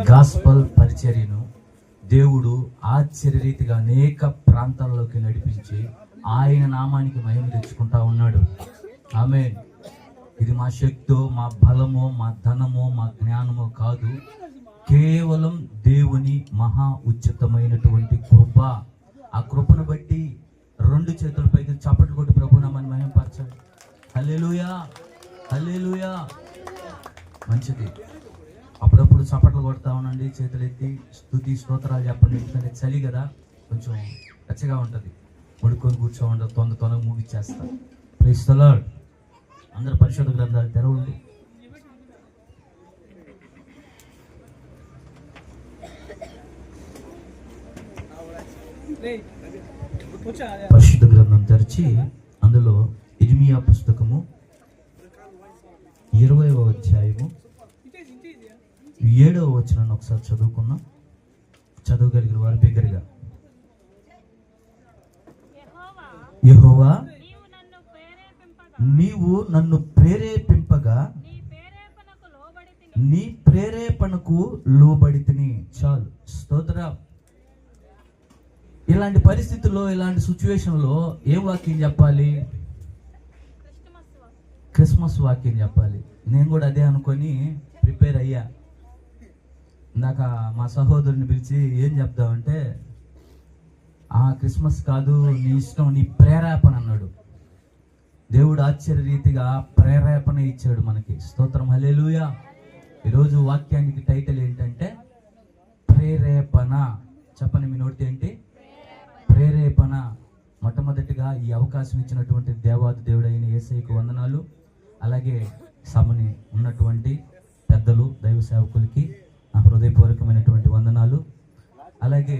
Gospel పరిచర్యను దేవుడు ఆశ్చర్యరీతిగా అనేక ప్రాంతాల్లోకి నడిపించి ఆయన నామానికి మహిమ తెచ్చుకుంటా ఉన్నాడు. ఆమేన్. ఇది మా శక్తో, మా బలమో, మా ధనమో, మా జ్ఞానమో కాదు, కేవలం దేవుని మహా ఉచితమైనటువంటి కృప. ఆ కృపను బట్టి రెండు చేతులపైకి చప్పట్లు కొట్టి ప్రభు నామాన్ని మహిమపరచండి. హల్లెలూయా, హల్లెలూయా. మంచిది. అప్పుడప్పుడు చప్పట్లు కొడతా ఉండండి, చేతులు ఎత్తి స్తుతి స్తోత్రాలు చెప్పండి. ఎందుకంటే చలి కదా, కొంచెం వెచ్చగా ఉంటుంది. పడుకొని కూర్చోండి, తొందరగా ముగిచ్చేస్తా. Praise the lord. అందరూ పరిశుద్ధ గ్రంథాలు తెరవండి. పరిశుద్ధ గ్రంథం తెరిచి అందులో ఇర్మియా పుస్తకము 20వ అధ్యాయము 7వ వచనాన్ని ఒకసారి చదువుకుందాం. చదవగలిగిన వారు బిగ్గరగా. యెహోవా, నీవు నన్ను ప్రేరేపింపగా నీ ప్రేరేపణకు లోబడితిని. చాలు, స్తోత్రం. ఇలాంటి పరిస్థితుల్లో, ఇలాంటి సిచ్యువేషన్లో ఏ వాక్యం చెప్పాలి? క్రిస్మస్ వాక్యం చెప్పాలి. నేను కూడా అదే అనుకొని ప్రిపేర్ అయ్యా. ఇందాక మా సహోదరుని పిలిచి ఏం చెప్దామంటే, క్రిస్మస్ కాదు, నీ ఇష్టం, నీ ప్రేరేపణ అన్నాడు. దేవుడు ఆశ్చర్యరీతిగా ప్రేరేపణ ఇచ్చాడు మనకి. స్తోత్రం, హల్లెలూయా. ఈరోజు వాక్యానికి టైటిల్ ఏంటంటే ప్రేరేపణ. చెప్పండి మీ నోటితో ఏంటి? ప్రేరేపణ. మొట్టమొదటిగా ఈ అవకాశం ఇచ్చినటువంటి దేవాది దేవుడైన యేసయ్యకు వందనాలు. అలాగే సభని ఉన్నటువంటి పెద్దలు, దైవ సేవకులకి నా హృదయపూర్వకమైనటువంటి వందనాలు. అలాగే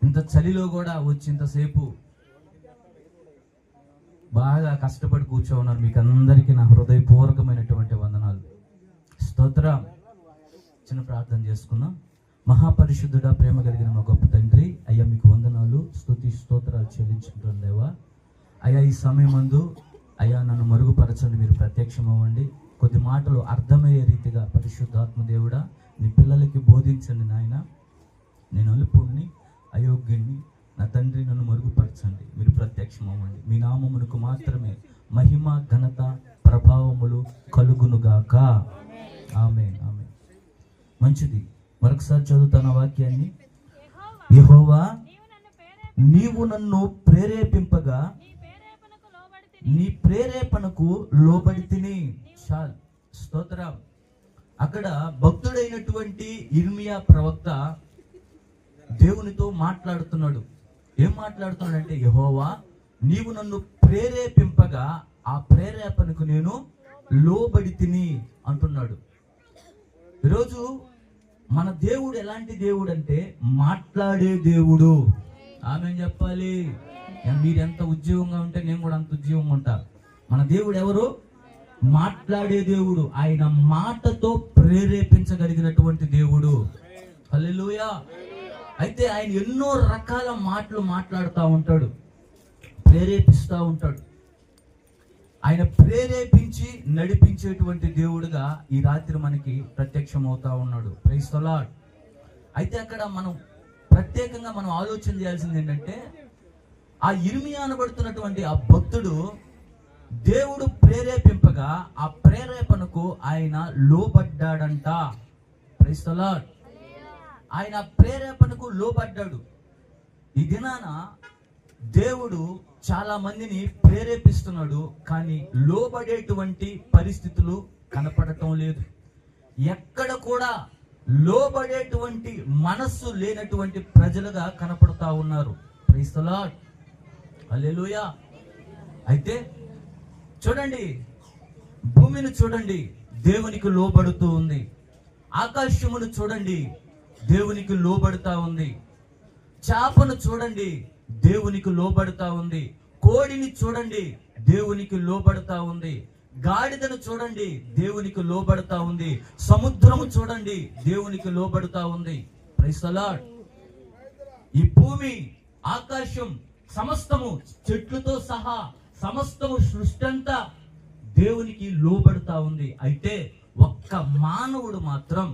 ఇంత చలిలో కూడా వచ్చి ఇంతసేపు బాగా కష్టపడి కూర్చో ఉన్నారు. మీకు అందరికీ నా హృదయపూర్వకమైనటువంటి వందనాలు. స్తోత్రం. చిన్న ప్రార్థన చేసుకుందాం. మహాపరిశుద్ధుడా, ప్రేమ కలిగిన మా గొప్ప తండ్రి, అయ్యా మీకు వందనాలు, స్తుతి స్తోత్రాలు చెల్లించుకుంటాను దేవా. అయ్యా ఈ సమయమందు అయ్యా నన్ను మరుగుపరచండి, మీరు ప్రత్యక్షం అవ్వండి. కొద్ది మాటలు అర్థమయ్యే రీతిగా పరిశుద్ధాత్మ దేవుడా నీ పిల్లలకి బోధించండి నాయన. నేను అల్పుణ్ణి, అయోగ్యుణ్ణి, నా తండ్రి నన్ను మరుగుపరచండి, మీరు ప్రత్యక్షం అవ్వండి. మీ నామమునకు మాత్రమే మహిమ, ఘనత, ప్రభావములు కలుగునుగాక. ఆమేన్, ఆమేన్. మంచిది. మరొకసారి చదువుతాను వాక్యాన్ని. యెహోవా, నీవు నన్ను ప్రేరేపింపగా నీ ప్రేరేపణకు లోబడితిని. చాలు, స్తోత్రం. అక్కడ భక్తుడైనటువంటి ఇర్మియా ప్రవక్త దేవునితో మాట్లాడుతున్నాడు. ఏం మాట్లాడుతున్నాడంటే, యెహోవా నీవు నన్ను ప్రేరేపింపగా ఆ ప్రేరేపణకు నేను లోబడితిని అంటున్నాడు. ఈరోజు మన దేవుడు ఎలాంటి దేవుడు అంటే మాట్లాడే దేవుడు. ఆమేన్ చెప్పాలి. మీరు ఎంత ఉద్యోగంగా ఉంటే నేను కూడా అంత ఉద్యోగంగా ఉంటా. మన దేవుడు ఎవరు? మాట్లాడే దేవుడు. ఆయన మాటతో ప్రేరేపించగలిగినటువంటి దేవుడు. హల్లెలూయా. అయితే ఆయన ఎన్నో రకాల మాటలు మాట్లాడుతూ ఉంటాడు, ప్రేరేపిస్తూ ఉంటాడు. ఆయన ప్రేరేపించి నడిపించేటువంటి దేవుడుగా ఈ రాత్రి మనకి ప్రత్యక్షం అవుతా ఉన్నాడు. Praise the lord. అయితే అక్కడ మనం ప్రత్యేకంగా మనం ఆలోచన చేయాల్సింది ఏంటంటే, ఆ ఇర్మియా అనబడుతున్నటువంటి ఆ భక్తుడు దేవుడు ప్రేరేపింపగా ఆ ప్రేరేపణకు ఆయన లోబడ్డాడంట. Praise the Lord. ఆయన ప్రేరేపణకు లోబడ్డాడు. ఈ దినాన దేవుడు చాలా మందిని ప్రేరేపిస్తున్నాడు, కానీ లోబడేటువంటి పరిస్థితులు కనపడటం లేదు. ఎక్కడ కూడా లోబడేటువంటి మనస్సు లేనటువంటి ప్రజలుగా కనపడతా ఉన్నారు. ప్రైజ్ ది లార్డ్, హల్లెలూయా. అయితే చూడండి, భూమిని చూడండి, దేవునికి లోబడుతూ ఉంది. ఆకాశమును చూడండి, దేవునికి లోబడుతా ఉంది. చేపను చూడండి, దేవునికి లోబడుతా ఉంది. కోడిని చూడండి, దేవునికి లోబడుతా ఉంది. గాడిదను చూడండి, దేవునికి లోబడుతా ఉంది. సముద్రము చూడండి, దేవునికి లోబడుతా ఉంది. Praise the Lord. ఈ భూమి, ఆకాశం, సమస్తము, చెట్లతో సహా సమస్తము, సృష్టి అంతా దేవునికి లోబడుతా ఉంది. అయితే ఒక్క మానవుడు మాత్రం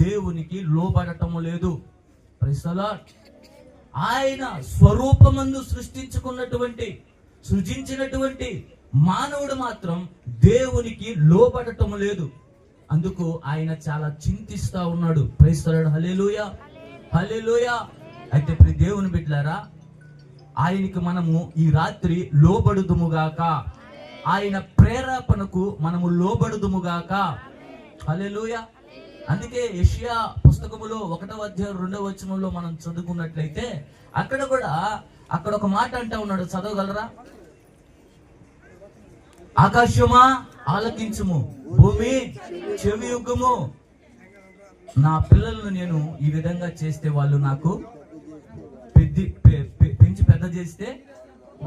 దేవునికి లోబడటము లేదు. Praise the Lord. ఆయన స్వరూపమందు సృజించినటువంటి మానవుడు మాత్రం దేవునికి లోబడటము లేదు. అందుకు ఆయన చాలా చింతిస్తా ఉన్నాడు. Praise the Lord. Hallelujah, hallelujah. అయితే ప్రియ దేవుని బిడ్డలారా, ఆయనకి మనము ఈ రాత్రి లోబడుదుముగాక, ఆయన ప్రేరేపణకు మనము లోబడుదుముగాక. హల్లెలూయా. అందుకే యెషయా పుస్తకములో 1వ అధ్యాయం 2వ వచనంలో మనం చదువుకున్నట్లయితే అక్కడ ఒక మాట అంటా ఉన్నాడు. చదవగలరా? ఆకాశమా ఆలకించుము, భూమి చెవియొగ్గుము. నా పిల్లలను నేను ఈ విధంగా చేస్తే వాళ్ళు నాకు పెంచి పెద్ద చేస్తే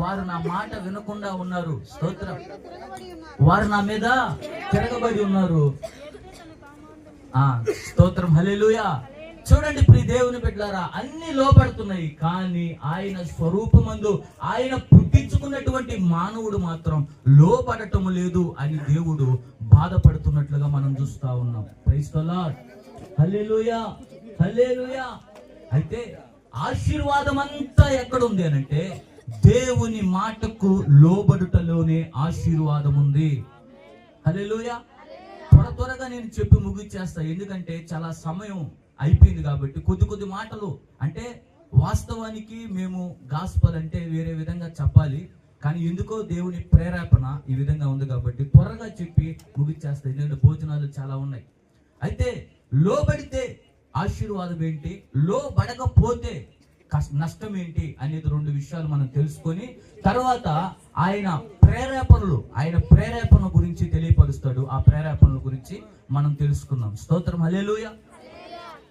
వారు నా మాట వినకుండా ఉన్నారు. స్తోత్రం. వారు నా మీద తిరగబడి ఉన్నారు. స్తోత్రం. హల్లెలూయా. చూడండి ప్రియ దేవుని బిడ్డలారా, అన్ని లోబడుతున్నాయి, కానీ ఆయన స్వరూపమందు ఆయన పుట్టించుకున్నటువంటి మానవుడు మాత్రం లోబడటము లేదు అని దేవుడు బాధపడుతున్నట్లుగా మనం చూస్తా ఉన్నాం. Praise the Lord. Hallelujah, hallelujah. అయితే ఆశీర్వాదం అంతా ఎక్కడుంది అనంటే దేవుని మాటకు లోబడుటలోనే ఆశీర్వాదం ఉంది. హల్లెలూయా. త్వరగా నేను చెప్పి ముగిచ్చేస్తా, ఎందుకంటే చాలా సమయం అయిపోయింది కాబట్టి. కొద్ది మాటలు అంటే, వాస్తవానికి మేము గాస్పల్ అంటే వేరే విధంగా చెప్పాలి, కానీ ఎందుకో దేవుని ప్రేరేపణ ఈ విధంగా ఉంది కాబట్టి త్వరగా చెప్పి ముగిచ్చేస్తా, ఎందుకంటే భోజనాలు చాలా ఉన్నాయి. అయితే లోబడితే ఆశీర్వాదం ఏంటి, లోబడకపోతే నష్టం ఏంటి అనేది 2 విషయాలు మనం తెలుసుకొని తర్వాత ఆయన ప్రేరేపణ గురించి తెలియపరుస్తాడు. ఆ ప్రేరేపణల గురించి మనం తెలుసుకుందాం. స్తోత్రం. హల్లెలూయా.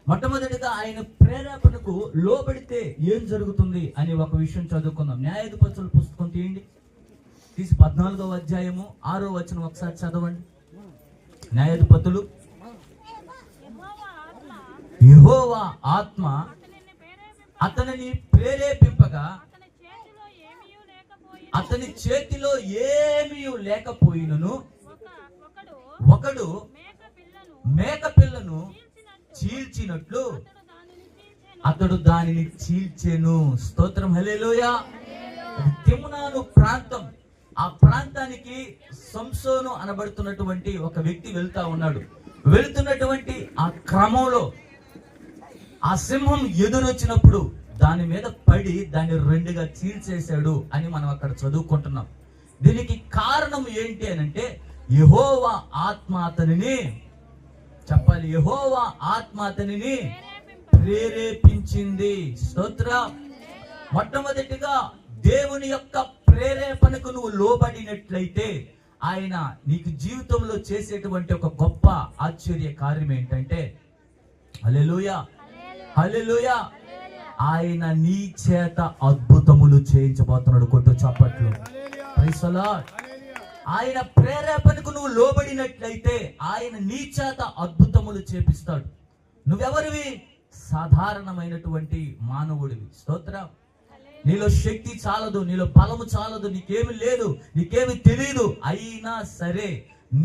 మొట్టమొదటిగా ఆయన ప్రేరేపణకు లోబడితే ఏం జరుగుతుంది అని ఒక విషయం చదువుకుందాం. న్యాయాధిపతుల పుస్తకం తీసి 14వ అధ్యాయము 6వ వచనం ఒకసారి చదవండి. న్యాయాధిపతులు. యెహోవా ఆత్మ అతనిని ప్రేరేపింపగా అతని చేతిలో ఏమీ లేకపోయినను ఒకడు మేక పిల్లను చీల్చినట్లు అతడు దానిని చీల్చెను. స్తోత్రం. హల్లెలూయా. తిమ్నాను ప్రాంతం, ఆ ప్రాంతానికి సంసోను అనబడుతున్నటువంటి ఒక వ్యక్తి వెళ్తా ఉన్నాడు. వెళ్తున్నటువంటి ఆ క్రమంలో ఆ సింహం ఎదురొచ్చినప్పుడు దాని మీద పడి దాన్ని 2గా చీల్చేశాడు అని మనం అక్కడ చదువుకుంటున్నాం. దీనికి కారణం ఏంటి అనంటే యెహోవా ఆత్మ అతనిని, చెప్పాలి, యెహోవా ఆత్మ అతనిని ప్రేరేపించింది. స్తోత్రం. మొట్టమొదటిగా దేవుని యొక్క ప్రేరేపణకు నువ్వు లోబడినట్లయితే ఆయన నీకు జీవితంలో చేసేటువంటి ఒక గొప్ప ఆశ్చర్య కార్యం ఏంటంటే, హల్లెలూయా, హల్లెలూయా, ఆయన నీ చేత అద్భుతములు చేయించబోతున్నాడు. కొట్టు చప్పట్లు. Praise the Lord. ఆయన ప్రేరేపణకు నువ్వు లోబడినట్లయితే ఆయన నీ చేత అద్భుతములు చేపిస్తాడు. నువ్వెవరివి? సాధారణమైనటువంటి మానవుడివి. స్తోత్రం. నీలో శక్తి చాలదు, నీలో బలము చాలదు, నీకేమి లేదు, నీకేమి తెలియదు. అయినా సరే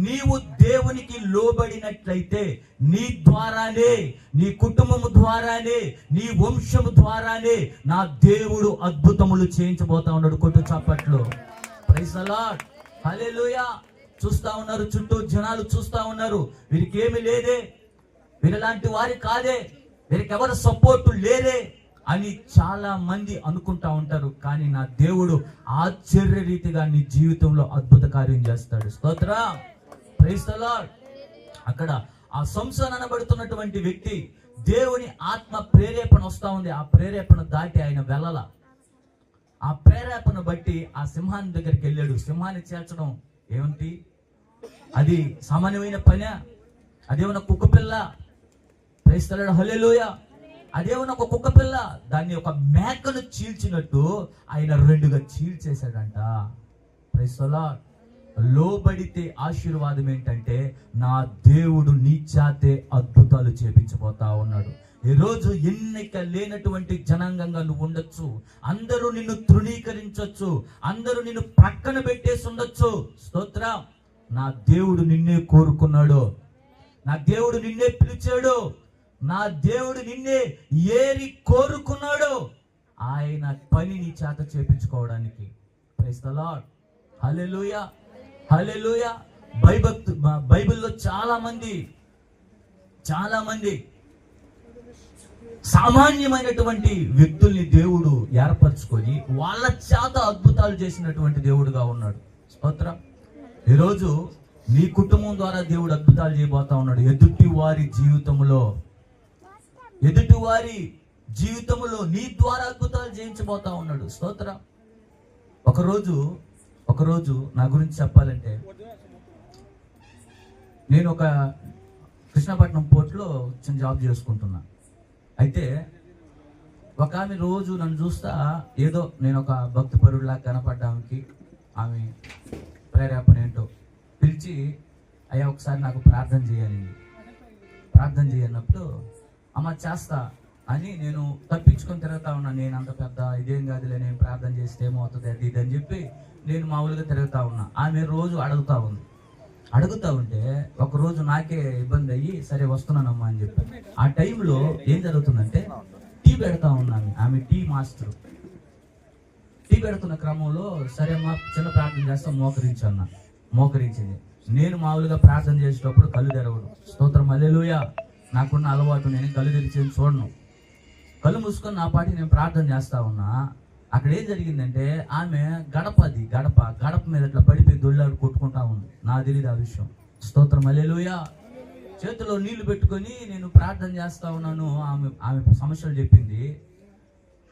నీవు దేవునికి లోబడినట్లయితే నీ ద్వారానే, నీ కుటుంబము ద్వారానే, నీ వంశము ద్వారానే నా దేవుడు అద్భుతములు చేయించబోతా ఉన్నాడు. కొట్టు చప్పట్లు. Praise the Lord. హల్లెలూయా. చూస్తా ఉన్నారు, చుట్టూ జనాలు చూస్తా ఉన్నారు, వీరికి ఏమి లేదే, వీరిలాంటి వారి కాదే, వీరికి ఎవరు సపోర్టు లేరే అని చాలా మంది అనుకుంటా ఉంటారు. కానీ నా దేవుడు ఆశ్చర్య రీతిగా నీ జీవితంలో అద్భుత కార్యం చేస్తాడు. స్తోత్రం. Praise the Lord. అక్కడ ఆ సంసోను అనబడుతున్నటువంటి వ్యక్తి దేవుని ఆత్మ ప్రేరేపణ వస్తా ఉంది. ఆ ప్రేరేపణ దాటి ఆయన వెళ్ళాల. ఆ ప్రేరేపణ బట్టి ఆ సింహాన్ని దగ్గరికి వెళ్ళాడు. సింహాన్ని చేర్చడం ఏమిటి? అది సామాన్యమైన పని? అదేమన్నా కుక్క పిల్ల? Praise the Lord. హల్లెలూయా. అదేమన్నా ఒక కుక్క పిల్ల? దాన్ని ఒక మేకను చీల్చినట్టు ఆయన 2గా చీల్చేశాడంట. Praise the Lord. లోబడితే ఆశీర్వాదం ఏంటంటే నా దేవుడు నీ చేతే అద్భుతాలు చేపించబోతా ఉన్నాడు. ఈ రోజు ఎన్నిక లేనటువంటి జనాంగంగా నువ్వు ఉండొచ్చు, అందరూ నిన్ను తృణీకరించొచ్చు, అందరూ నిన్ను పక్కన పెట్టేసి ఉండొచ్చు. స్తోత్రం. నా దేవుడు నిన్నే కోరుకున్నాడు, నా దేవుడు నిన్నే పిలిచాడు. నా దేవుడు నిన్నే ఏరి కోరుకున్నాడు ఆయన పని నీ చేత చేపించుకోవడానికి. Praise the Lord. Hallelujah, hallelujah. బైబిల్లో చాలా మంది సామాన్యమైనటువంటి వ్యక్తుల్ని దేవుడు ఏర్పరచుకొని వాళ్ళ చేత అద్భుతాలు చేసినటువంటి దేవుడుగా ఉన్నాడు. స్తోత్రం. ఈరోజు నీ కుటుంబం ద్వారా దేవుడు అద్భుతాలు చేయబోతా ఉన్నాడు. ఎదుటి వారి జీవితంలో నీ ద్వారా అద్భుతాలు చేయించబోతా ఉన్నాడు. స్తోత్రం. ఒకరోజు నా గురించి చెప్పాలంటే, నేను ఒక కృష్ణపట్నం పోర్టులో చిన్న జాబ్ చేసుకుంటున్నా. అయితే ఒక ఆమె రోజు నన్ను చూస్తా ఏదో నేను ఒక భక్తిపరుడిలా కనపడడానికి ఆమె ప్రేరేపణ ఏంటో పిలిచి, అయ్యా ఒకసారి నాకు ప్రార్థన చేయన్నప్పుడు అమ్మ చేస్తా అని నేను తప్పించుకొని తిరుగుతా ఉన్నా. నేను అంత పెద్ద ఇదేం కాదులే, నేను ప్రార్థన చేస్తే ఏమవుతుంది అది ఇది అని చెప్పి నేను మామూలుగా తిరుగుతా ఉన్నా. ఆమె రోజు అడుగుతా ఉంటే ఒకరోజు నాకే ఇబ్బంది అయ్యి సరే వస్తున్నానమ్మా అని చెప్పి, ఆ టైంలో ఏం జరుగుతుందంటే టీ పెడతా ఉన్నాను. ఆమె టీ మాస్టర్. టీ పెడుతున్న క్రమంలో సరే అమ్మా చిన్న ప్రార్థన చేస్తా మోకరించింది. నేను మామూలుగా ప్రార్థన చేసేటప్పుడు కళ్ళు తెరవడు. స్తోత్రం, హల్లెలూయా. నాకున్న అలవాటు, నేను కళ్ళు తెరిచి చూడను. కళ్ళు మూసుకొని నా పాటికి నేను ప్రార్థన చేస్తా ఉన్నా. అక్కడ ఏం జరిగిందంటే ఆమె గడప మీద ఇట్లా పడిపోయి దొల్లాడు కొట్టుకుంటా ఉంది. నాకు తెలియదు ఆ విషయం. స్తోత్రం, హల్లెలూయా. చేతిలో నీళ్లు పెట్టుకొని నేను ప్రార్థన చేస్తా ఉన్నాను. ఆమె సమస్యలు చెప్పింది.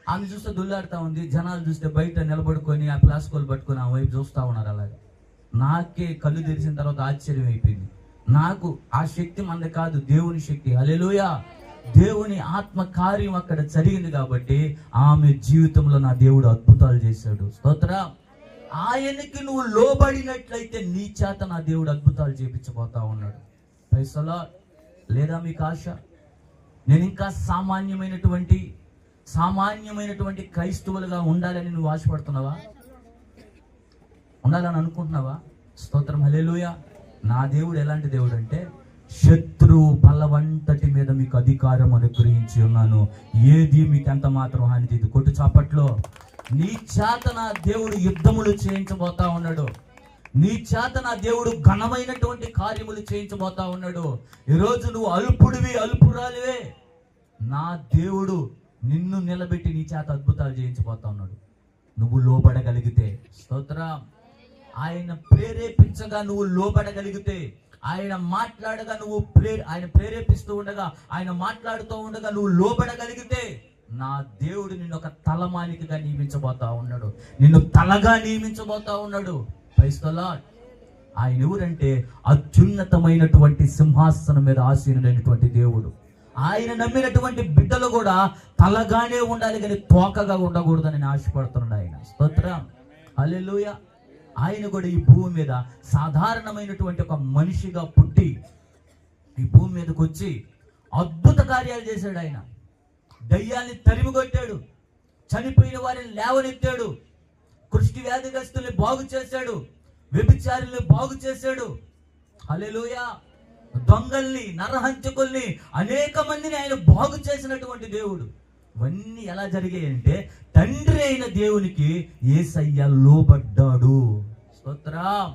ఆమె చూస్తే దొల్లాడుతూ ఉంది. జనాలు చూస్తే బయట నిలబడుకొని ఆ ప్లాస్కోలు పట్టుకొని ఆ వైపు చూస్తూ ఉన్నారు. అలాగే నాకే కళ్ళు తెరిచిన తర్వాత ఆశ్చర్యం అయిపోయింది. నాకు ఆ శక్తి మంది కాదు, దేవుని శక్తి. హల్లెలూయా. దేవుని ఆత్మ కార్యం అక్కడ జరిగింది కాబట్టి ఆమె జీవితంలో నా దేవుడు అద్భుతాలు చేశాడు. స్తోత్రం. ఆయనకి నువ్వు లోబడినట్లయితే నీ చేత నా దేవుడు అద్భుతాలు చేపించబోతా ఉన్నాడు. Praise the Lord. లేదా మీకు ఆశ, నేను ఇంకా సామాన్యమైనటువంటి క్రైస్తవులుగా ఉండాలని నువ్వు ఆశపడుతున్నావా? ఉండాలని అనుకుంటున్నావా? స్తోత్రం, హల్లెలూయా. నా దేవుడు ఎలాంటి దేవుడు అంటే, శత్రువు బలవంతటి మీద మీకు అధికారం అనుగ్రహించి ఉన్నాను, ఏది మీకు ఎంత మాత్రం హాని తీదు. కొట్టు చాపట్లో. నీ చేత నా దేవుడు యుద్ధములు చేయించబోతా ఉన్నాడు. నీ చేత నా దేవుడు ఘనమైనటువంటి కార్యములు చేయించబోతా ఉన్నాడు. ఈరోజు నువ్వు అల్పురాలివే, నా దేవుడు నిన్ను నిలబెట్టి నీ చేత అద్భుతాలు చేయించబోతా ఉన్నాడు. నువ్వు లోబడగలిగితే. స్తోత్రం. ఆయన ప్రేరేపించగా నువ్వు లోబడగలిగితే, ఆయన మాట్లాడగా ఆయన ప్రేరేపిస్తూ ఉండగా, ఆయన మాట్లాడుతూ ఉండగా నువ్వు లోబడగలిగితే, నా దేవుడు నిన్ను ఒక తలమానికగా నియమించబోతా ఉన్నాడు, నిన్ను తలగా నియమించబోతా ఉన్నాడు. Praise the Lord. ఆయన ఎవరంటే అత్యున్నతమైనటువంటి సింహాసనం మీద ఆసీనుడైనటువంటి దేవుడు. ఆయన నమ్మినటువంటి బిడ్డలు కూడా తలగానే ఉండాలి కానీ తోకగా ఉండకూడదని ఆశపడుతున్నాడు ఆయన. స్తోత్రం, హల్లెలూయా. ఆయన కూడా ఈ భూమి మీద సాధారణమైనటువంటి ఒక మనిషిగా పుట్టి ఈ భూమి మీదకి వచ్చి అద్భుత కార్యాలు చేశాడు. ఆయన దయ్యాన్ని తరిమి కొట్టాడు, చనిపోయిన వారిని లేవనెత్తాడు, కుష్టి వ్యాధిగ్రస్తుల్ని బాగు చేశాడు, వ్యభిచారుల్ని బాగు చేశాడు. హల్లెలూయా. దొంగల్ని, నరహంతకుల్ని, అనేక మందిని ఆయన బాగు చేసినటువంటి దేవుడు. ఇవన్నీ ఎలా జరిగాయంటే తండ్రి అయిన దేవునికి యేసయ్య లోబడ్డాడు. స్తోత్రం.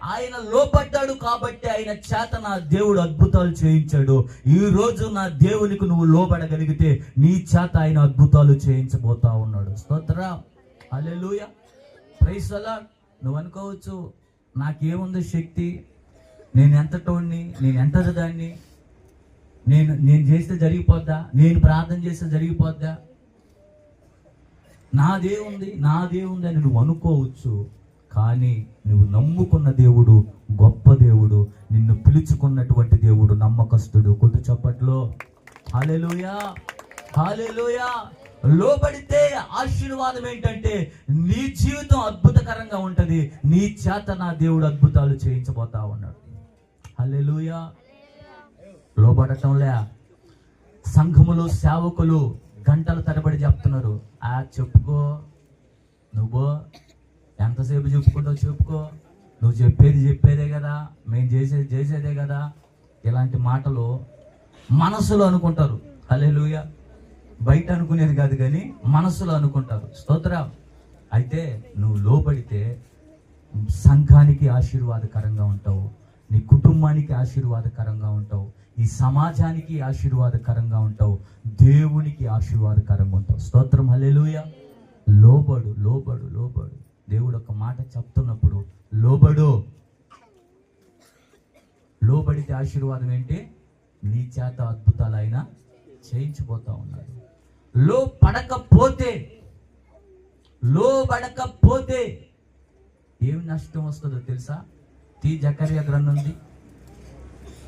ఆయన లోబడ్డాడు కాబట్టి ఆయన చేత నా దేవుడు అద్భుతాలు చేయించాడు. ఈ రోజు నా దేవునికి నువ్వు లోబడగలిగితే నీ చేత ఆయన అద్భుతాలు చేయించబోతా ఉన్నాడు. స్తోత్రం, హల్లెలూయా. Praise the lord. నువ్వు అనుకోవచ్చు, నాకేముంది శక్తి, నేను ఎంతటోడిని, నేను ఎంతటి దాన్ని, నేను చేస్తే జరిగిపోద్దా, నేను ప్రార్థన చేస్తే జరిగిపోద్దా, నాదేముంది అని నువ్వు అనుకోవచ్చు. కానీ నువ్వు నమ్ముకున్న దేవుడు గొప్ప దేవుడు, నిన్ను పిలుచుకున్నటువంటి దేవుడు నమ్మకస్తుడు. కొట్టు చప్పట్లో. హల్లెలూయా, హల్లెలూయా. లోబడితే ఆశీర్వాదం ఏంటంటే నీ జీవితం అద్భుతకరంగా ఉంటది. నీ చేత నా దేవుడు అద్భుతాలు చేయించబోతా ఉన్నాడు. హల్లెలూయా. లోబడటంలే సంఘములో సేవకులు గంటల తరబడి చెప్తున్నారు, చెప్పుకో, నువ్వు ఎంతసేపు చెప్పుకుంటావు చెప్పుకో, నువ్వు చెప్పేదే కదా, మేము చేసేదే కదా. ఇలాంటి మాటలు మనసులో అనుకుంటారు. హల్లెలూయా. బయట అనుకునేది కాదు కానీ మనసులో అనుకుంటారు. స్తోత్రం. అయితే నువ్వు లోబడితే సంఘానికి ఆశీర్వాదకరంగా ఉంటావు, నీ కుటుంబానికి ఆశీర్వాదకరంగా ఉంటావు, ఈ సమాజానికి ఆశీర్వాదకరంగా ఉంటావు, దేవునికి ఆశీర్వాదకరంగా ఉంటావు. స్తోత్రం. హల్లెలూయా. లోబడు, లోబడు, లోబడు. దేవుడు ఒక మాట చెప్తున్నప్పుడు లోబడు. లోబడితే ఆశీర్వాదం ఏంటి? నీ చేత అద్భుతాలు ఆయన చేయించిపోతా ఉన్నాడు. లోబడకపోతే ఏమి నష్టం వస్తుందో తెలుసా? జకర్యా గ్రంథం ఉంది.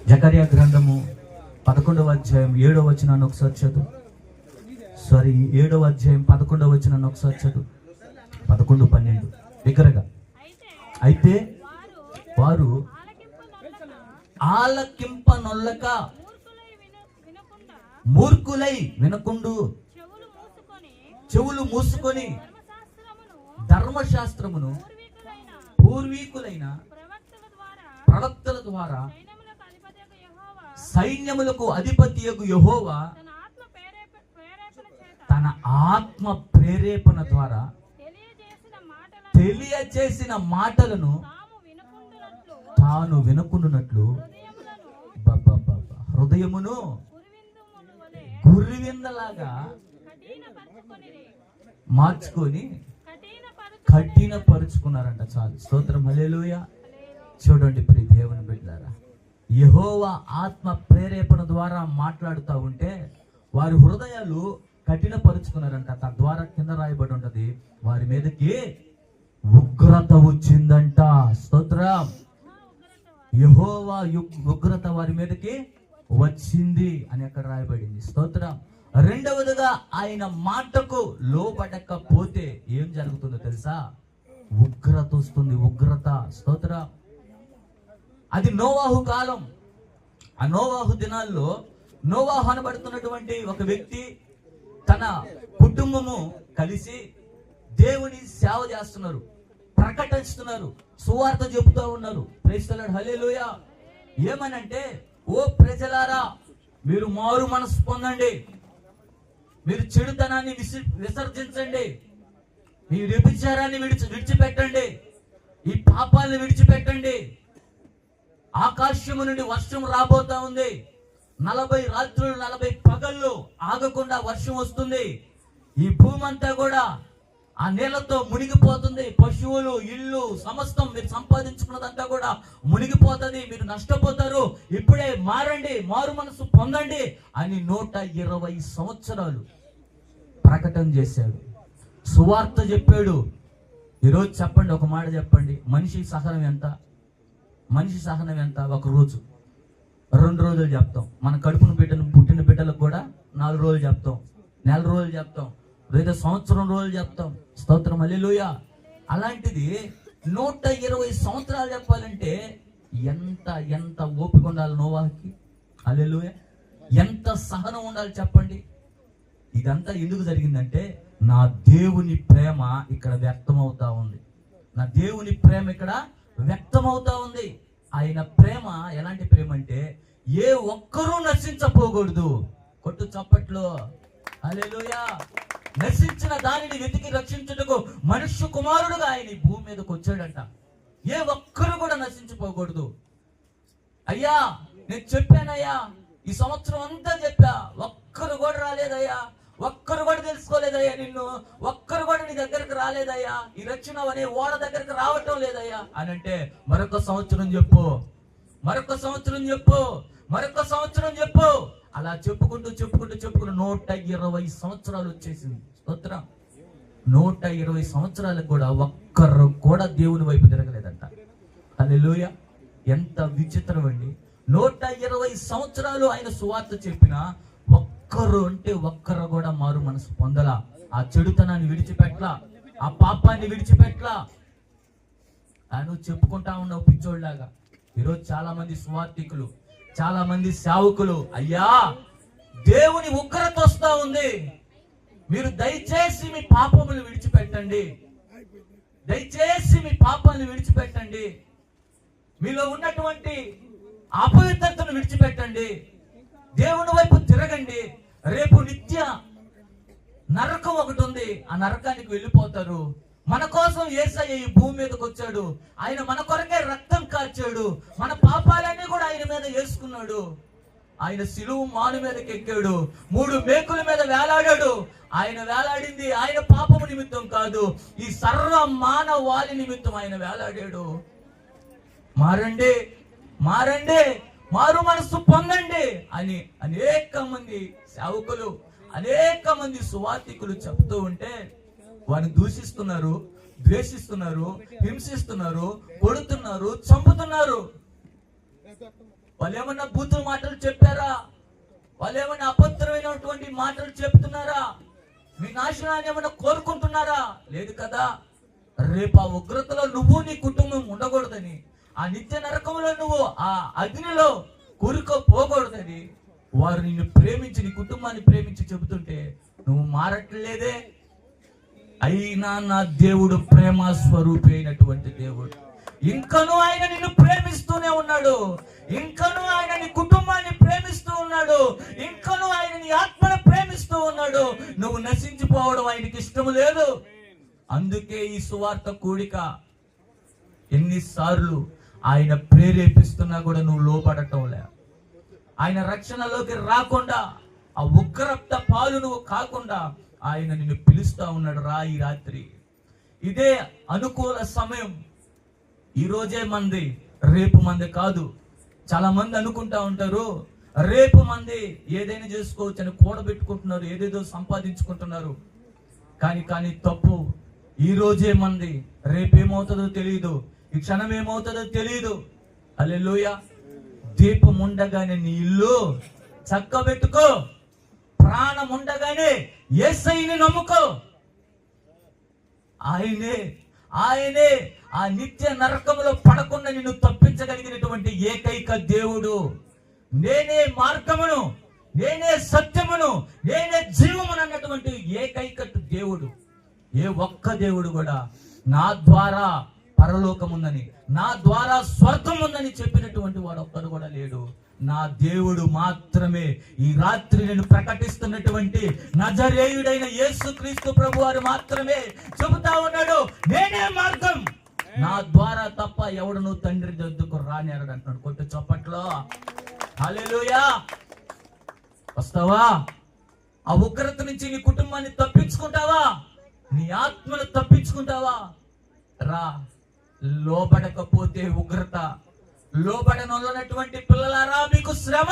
జకర్యా గ్రంథము 11వ అధ్యాయం 7వ వచనాన్ని ఒకసారి చదువు. 7వ అధ్యాయం 11వ వచనాన్ని ఒకసారి చదువు. 11-12 దగ్గరగా. అయితే వారు ఆలకింపనొల్లక మూర్ఖులై వినకుండు చెవులు మూసుకొని ధర్మశాస్త్రమును పూర్వీకులైన ప్రవక్తల ద్వారా సైన్యములకు అధిపతియగు యెహోవా తన ఆత్మ ప్రేరేపణ ద్వారా తెలియజేసిన మాటలను తాను వినుకున్నట్లు హృదయమును గుర్రివిందలాగా మార్చుకొని కఠినపరుచుకున్నారంట. చాలు. స్తోత్రం. హల్లెలూయా. చూడండి ప్రియ దేవుని బిడ్డలారా, యెహోవా ఆత్మ ప్రేరేపణ ద్వారా మాట్లాడుతూ ఉంటే వారి హృదయాలు కఠినపరుచుకున్నారంట. తద్వారా కింద రాయబడి ఉంటది, వారి మీదకి ఉగ్రత వచ్చిందంట. స్తోత్రం. యెహోవా ఉగ్రత వారి మీదకి వచ్చింది అని అక్కడ రాయబడింది. స్తోత్రం. రెండవదిగా ఆయన మాటకు లోబడకపోతే ఏం జరుగుతుందో తెలుసా? ఉగ్రత వస్తుంది. ఉగ్రత. స్తోత్రం. అది నోవాహు కాలం. ఆ నోవాహు దినాల్లో నోవాహు అనబడుతున్నటువంటి ఒక వ్యక్తి తన కుటుంబము కలిసి దేవుని సేవ చేస్తున్నారు, ప్రకటిస్తున్నారు, సువార్త చెబుతూ ఉన్నారు. Praise the Lord. హల్లెలూయా. ఏమనంటే, ఓ ప్రజలారా, మీరు మారు మనసు పొందండి, మీరు చెడుతనాన్ని విసర్జించండి, మీ వ్యభిచారాన్ని విడిచిపెట్టండి, ఈ పాపాలను విడిచిపెట్టండి. ఆకాశము నుండి వర్షం రాబోతా ఉంది. 40 రాత్రులు 40 పగళ్ళు ఆగకుండా వర్షం వస్తుంది. ఈ భూమి అంతా కూడా ఆ నీళ్లతో మునిగిపోతుంది. పశువులు, ఇల్లు, సమస్తం మీరు సంపాదించుకున్నదంతా కూడా మునిగిపోతుంది. మీరు నష్టపోతారు. ఇప్పుడే మారండి, మారు మనసు పొందండి అని 120 సంవత్సరాలు ప్రకటన చేశాడు, సువార్త చెప్పాడు. ఈరోజు చెప్పండి, ఒక మాట చెప్పండి, మనిషి సహనం ఎంత? మనిషి సహనం ఎంత? ఒక రోజు, 2 రోజులు చెప్తాం. మన కడుపును పుట్టిన బిడ్డలకు కూడా 4 రోజులు చెప్తాం, నెల రోజులు చెప్తాం, లేదా సంవత్సరం రోజులు చెప్తాం. స్తోత్రం. హల్లెలూయా. అలాంటిది 120 సంవత్సరాలు చెప్పాలంటే ఎంత ఓపిక ఉండాలి నోవాహుకి. హల్లెలూయా. ఎంత సహనం ఉండాలి చెప్పండి. ఇదంతా ఎందుకు జరిగిందంటే, నా దేవుని ప్రేమ ఇక్కడ వ్యక్తమవుతా ఉంది. నా దేవుని ప్రేమ ఇక్కడ వ్యక్తమవుతా ఉంది. ఆయన ప్రేమ ఎలాంటి ప్రేమ అంటే, ఏ ఒక్కరూ నశించపోకూడదు. కొట్టు చప్పట్లో. హల్లెలూయా. నశించిన దానిని వెతికి రక్షించుటకు మనుష్య కుమారుడుగా ఆయన ఈ భూమి మీదకి వచ్చాడంట. ఏ ఒక్కరు కూడా నశించిపోకూడదు. అయ్యా, నేను చెప్పానయ్యా, ఈ సంవత్సరం అంతా చెప్పా, ఒక్కరు కూడా రాలేదయ్యా, ఒక్కరు కూడా తెలుసుకోలేదయ్యా నిన్ను, ఒక్కరు కూడా నీ దగ్గరకు రాలేదయ్యా, ఈ రక్షణ అనే ఓడ దగ్గరకు రావటం లేదయ్యా అని అంటే, మరొక సంవత్సరం చెప్పు, మరొక సంవత్సరం చెప్పు, మరొక సంవత్సరం చెప్పు. అలా చెప్పుకుంటూ 120 సంవత్సరాలు వచ్చేసింది. స్తోత్రం. 120 సంవత్సరాలకు కూడా ఒక్కరు కూడా దేవుని వైపు తిరగలేదంట. హల్లెలూయా. ఎంత విచిత్రం అండి. 120 సంవత్సరాలు ఆయన సువార్త చెప్పినా ఒక్కరు కూడా మారు మనసు పొందలా. ఆ చెడుతనాన్ని విడిచిపెట్టలా, ఆ పాపాన్ని విడిచిపెట్టలా. నువ్వు చెప్పుకుంటా ఉన్నావు పిచ్చోళ్ళలాగా. ఈరోజు చాలా మంది సువార్థికులు, చాలా మంది సేవకులు, అయ్యా దేవుని ఉగ్రత వస్తా ఉంది, మీరు దయచేసి మీ పాపములు విడిచిపెట్టండి, దయచేసి మీ పాపాలను విడిచిపెట్టండి, మీలో ఉన్నటువంటి అపవిత్రతను విడిచిపెట్టండి, దేవుని వైపు తిరగండి. రేపు నిత్య నరకం ఒకటి ఉంది, ఆ నరకానికి వెళ్ళిపోతారు. మన కోసం యేసయ్య ఈ భూమి మీదకి వచ్చాడు. ఆయన మన కొరకే రక్తం కార్చాడు. మన పాపాలన్నీ కూడా ఆయన మీద వేసుకున్నాడు. ఆయన సిలువు మాను మీదకి ఎక్కాడు. 3 మేకుల మీద వేలాడాడు. ఆయన వేలాడింది ఆయన పాపము నిమిత్తం కాదు, ఈ సర్వ మానవాళి నిమిత్తం ఆయన వేలాడాడు. మారండి, మారండి, మారు మనసు పొందండి అని అనేక మంది సేవకులు, అనేక మంది సువార్థికులు చెప్తూ ఉంటే వారిని దూషిస్తున్నారు, ద్వేషిస్తున్నారు, హింసిస్తున్నారు, కొడుతున్నారు, చంపుతున్నారు. వాళ్ళు ఏమన్నా బూతుల మాటలు చెప్పారా? వాళ్ళు ఏమన్నా అపవిత్రమైనటువంటి మాటలు చెప్తున్నారా? మీ నాశనాన్ని ఏమన్నా కోరుకుంటున్నారా? లేదు కదా. రేపు ఆ ఉగ్రతలో నువ్వు నీ కుటుంబం ఉండకూడదని, ఆ నిత్య నరకంలో నువ్వు ఆ అగ్నిలో కూరుకోపోకూడదని వారు నిన్ను ప్రేమించి, నీ కుటుంబాన్ని ప్రేమించి చెబుతుంటే నువ్వు మారట్లేదే. అయినా నా దేవుడు ప్రేమ స్వరూపి అయినటువంటి దేవుడు. ఇంకనూ ఆయన నిన్ను ప్రేమిస్తూనే ఉన్నాడు. ఇంకనూ ఆయన నీ కుటుంబాన్ని ప్రేమిస్తూ ఉన్నాడు. ఇంకనూ ఆయన నీ ఆత్మను ప్రేమిస్తూ ఉన్నాడు. నువ్వు నశించిపోవడం ఆయనకి ఇష్టము లేదు. అందుకే ఈ సువార్త కూడిక ఎన్నిసార్లు ఆయన ప్రేరేపిస్తున్నా కూడా నువ్వు లోపడటం లే. ఆయన రక్షణలోకి రాకుండా, ఆ ఉగ్రత పాలు నువ్వు కాకుండా ఆయన నిన్ను పిలుస్తా ఉన్నాడు. రా, ఈ రాత్రి ఇదే అనుకూల సమయం. ఈ రోజే మంది, రేపు మంది కాదు. చాలా మంది అనుకుంటా ఉంటారు రేపు మంది ఏదైనా చేసుకోవచ్చు అని కూడబెట్టుకుంటున్నారు, ఏదేదో సంపాదించుకుంటున్నారు. కానీ తప్పు. ఈ రోజే మంది, రేపేమవుతుందో తెలియదు, ఈ క్షణం ఏమవుతుందో తెలియదు. హల్లెలూయా. దీపం ఉండగానే నీ ఇల్లు చక్కబెట్టుకో. ప్రాణం ఉండగానే యేసయ్యని నమ్ముకో. ఆయనే ఆ నిత్య నరకములో పడకుండా నిన్ను తప్పించగలిగినటువంటి ఏకైక దేవుడు. నేనే మార్గమును, నేనే సత్యమును, నేనే జీవమును అన్నటువంటి ఏకైక దేవుడు. ఏ ఒక్క దేవుడు కూడా నా ద్వారా పరలోకం ఉందని, నా ద్వారా స్వర్గం ఉందని చెప్పినటువంటి వాడు ఒక్కడు కూడా లేడు. నా దేవుడు మాత్రమే ఈ రాత్రి నేను ప్రకటిస్తున్నటువంటి నజరేయుడైన యేసుక్రీస్తు ప్రభువారు మాత్రమే చెబుతా ఉన్నాడు, నేనే మార్గం, నా ద్వారా తప్ప ఎవడును తండ్రి దగ్గరకు రానేరడు అంటున్నాడు. కొట్టు చప్పట్లో. హల్లెలూయా. వస్తావా? ఆ ఉగ్రత నుంచి నీ కుటుంబాన్ని తప్పించుకుంటావా? నీ ఆత్మను తప్పించుకుంటావా? రా. లోబడకపోతే ఉగ్రత, లోబడనటువంటి పిల్లలారా మీకు శ్రమ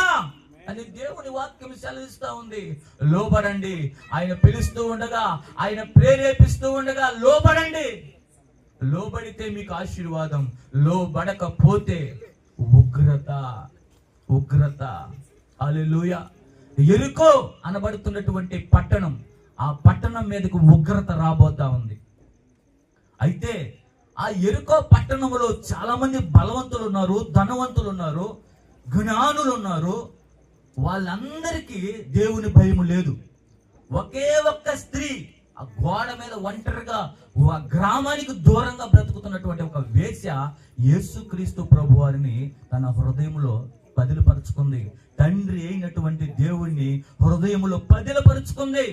అని దేవుని వాక్యం సెలవిస్తా ఉంది. లోబడండి. ఆయన పిలుస్తూ ఉండగా, ఆయన ప్రేరేపిస్తూ ఉండగా లోబడండి. లోబడితే మీకు ఆశీర్వాదం, లోబడకపోతే ఉగ్రత. హల్లెలూయా. యెరికో అనబడుతున్నటువంటి పట్టణం, ఆ పట్టణం మీదకు ఉగ్రత రాబోతా ఉంది. అయితే ఆ యెరికో పట్టణంలో చాలా మంది బలవంతులు ఉన్నారు, ధనవంతులు ఉన్నారు, జ్ఞానులు ఉన్నారు. వాళ్ళందరికీ దేవుని భయం లేదు. ఒకే ఒక్క స్త్రీ ఆ గోడ మీద ఒంటరిగా ఆ గ్రామానికి దూరంగా బ్రతుకుతున్నటువంటి ఒక వేశ్య యేసుక్రీస్తు ప్రభువారిని తన హృదయంలో పదిలపరుచుకుంది. తండ్రి అయినటువంటి దేవుణ్ణి హృదయంలో పదిలపరుచుకుంది.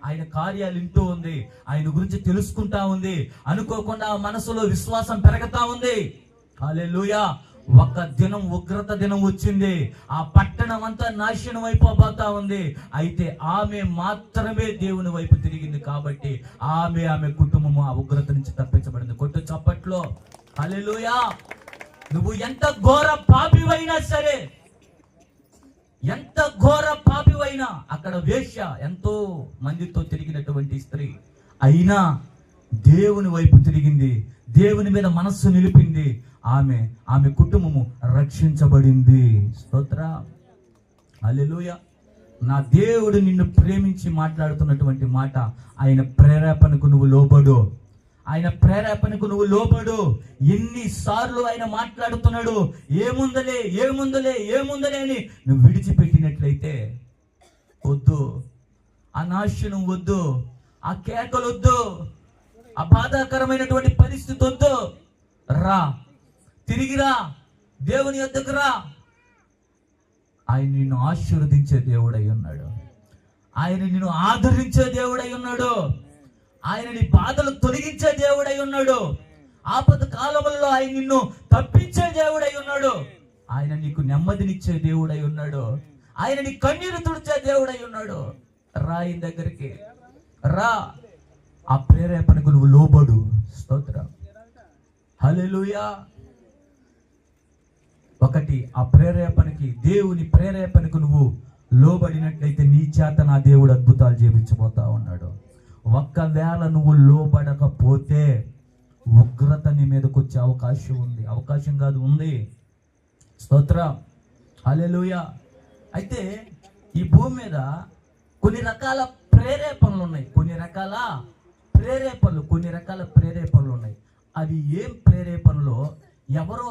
ఆయన కార్యాలు వింటూ ఉంది, ఆయన గురించి తెలుసుకుంటా ఉంది. అనుకోకుండా మనసులో విశ్వాసం పెరుగుతా ఉంది. హల్లెలూయా. ఒక దినం ఉగ్రత దినం వచ్చింది. ఆ పట్టణం అంతా నాశనం అయిపోతా ఉంది. అయితే ఆమె మాత్రమే దేవుని వైపు తిరిగింది కాబట్టి ఆమె కుటుంబము ఆ ఉగ్రత నుంచి తప్పించబడింది. కొట్టు చప్పట్లో. హల్లెలూయా. నువ్వు ఎంత ఘోర పాపివైనా సరే, ఎంత ఘోర పాపివైనా, అక్కడ వేశ్య ఎంతో మందితో తిరిగినటువంటి స్త్రీ అయినా దేవుని వైపు తిరిగింది, దేవుని మీద మనస్సు నిలిపింది. ఆమె కుటుంబము రక్షించబడింది. స్తోత్ర. హల్లెలూయా. నా దేవుడు నిన్ను ప్రేమించి మాట్లాడుతున్నటువంటి మాట, ఆయన ప్రేరేపణకు నువ్వు లోబడు. ఆయన ప్రేరేపణకు నువ్వు లోబడు. ఎన్నిసార్లు ఆయన మాట్లాడుతున్నాడు, ఏముందలే అని నువ్వు విడిచిపెట్టినట్లయితే వద్దు. ఆ నాశనం వద్దు, ఆ కేకలు వద్దు, ఆ బాధాకరమైనటువంటి పరిస్థితి వద్దు. రా, తిరిగిరా, దేవుని యొద్దకు రా. ఆయన నిన్ను ఆశీర్వదించే దేవుడై ఉన్నాడు. ఆయన నిన్ను ఆదరించే దేవుడై ఉన్నాడు. ఆయన నీ బాధలు తొలగించే దేవుడై ఉన్నాడు. ఆపద కాలంలో ఆయన నిన్ను తప్పించే దేవుడై ఉన్నాడు. ఆయన నీకు నెమ్మదినిచ్చే దేవుడై ఉన్నాడు. ఆయన నీ కన్నీరు తుడిచే దేవుడై ఉన్నాడు. రా ఆయన దగ్గరికి రా. ఆ ప్రేరేపణకు నువ్వు లోబడు. స్తోత్రం, హల్లెలూయా. ఒకటి, ఆ ప్రేరేపణకి, దేవుని ప్రేరేపణకు నువ్వు లోబడినట్లయితే నీ చేత నా దేవుడు అద్భుతాలు చేయించబోతా ఉన్నాడు. ఒక్కవేళ నువ్వు లోబడకపోతే ఉగ్రత నీ మీదకి వచ్చే అవకాశం ఉంది. అవకాశం కాదు, ఉంది. స్తోత్రం, హల్లెలూయా. అయితే ఈ భూమి మీద కొన్ని రకాల ప్రేరేపణలు ఉన్నాయి. కొన్ని రకాల ప్రేరేపణలు ఉన్నాయి. అవి ఏం ప్రేరేపణలో ఎవరు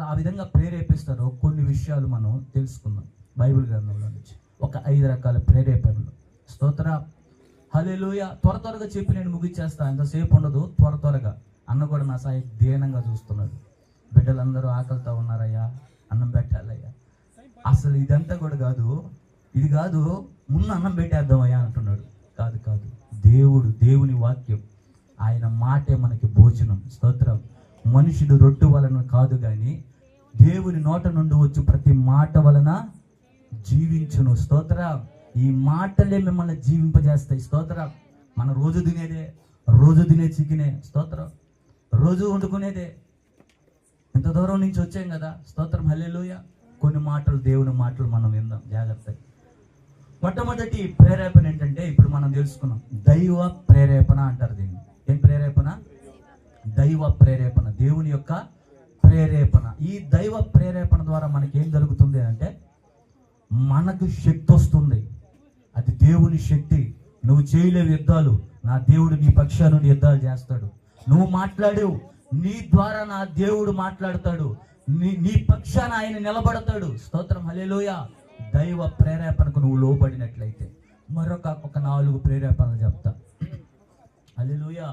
ఆ విధంగా ప్రేరేపిస్తారో కొన్ని విషయాలు మనం తెలుసుకుందాం బైబిల్ గ్రంథంలో నుంచి. ఒక 5 రకాల ప్రేరేపణలు. స్తోత్రం, హల్లెలూయా. త్వరగా చెప్పి నేను ముగిచ్చేస్తా, ఎంతసేపు ఉండదు. త్వరగా. అన్న కూడా నా సాయి దీనంగా చూస్తున్నాడు. బిడ్డలందరూ ఆకలితో ఉన్నారయ్యా, అన్నం పెట్టాలయ్యా. అసలు ఇదంతా కూడా కాదు, ఇది కాదు, ముందు అన్నం పెట్టేద్దామయ్యా అంటున్నాడు. కాదు, దేవుని వాక్యం, ఆయన మాటే మనకి భోజనం. స్తోత్రం. మనుషుడు రొట్టె వలన కాదు కానీ దేవుని నోట నుండి వచ్చి ప్రతి మాట వలన జీవించును. స్తోత్రం. ఈ మాటలే మిమ్మల్ని జీవింపజేస్తాయి. స్తోత్రం. మన రోజు తినే చికెనే. స్తోత్రం. రోజు వండుకునేదే. ఎంత దూరం నుంచి వచ్చాం కదా. స్తోత్రం, హల్లెలూయా. కొన్ని మాటలు, దేవుని మాటలు మనం విందాం జాగ్రత్తగా. మొట్టమొదటి ప్రేరేపణ ఏంటంటే ఇప్పుడు మనం తెలుసుకున్నాం, దైవ ప్రేరేపణ అంటారు దీన్ని. ఏం ప్రేరేపణ? దైవ ప్రేరేపణ, దేవుని యొక్క ప్రేరేపణ. ఈ దైవ ప్రేరేపణ ద్వారా మనకి ఏం జరుగుతుంది అంటే మనకు శక్తి వస్తుంది. అది దేవుని శక్తి. నువ్వు చేయలేవు యుద్ధాలు, నా దేవుడు నీ పక్షాన యుద్ధాలు చేస్తాడు. నువ్వు మాట్లాడేవు, నీ ద్వారా నా దేవుడు మాట్లాడతాడు. నీ పక్షాన ఆయన నిలబడతాడు. స్తోత్రం, హల్లెలూయా. దైవ ప్రేరేపణకు నువ్వు లోబడినట్లయితే మరొక 4 ప్రేరేపణలు చెప్తా. హల్లెలూయా.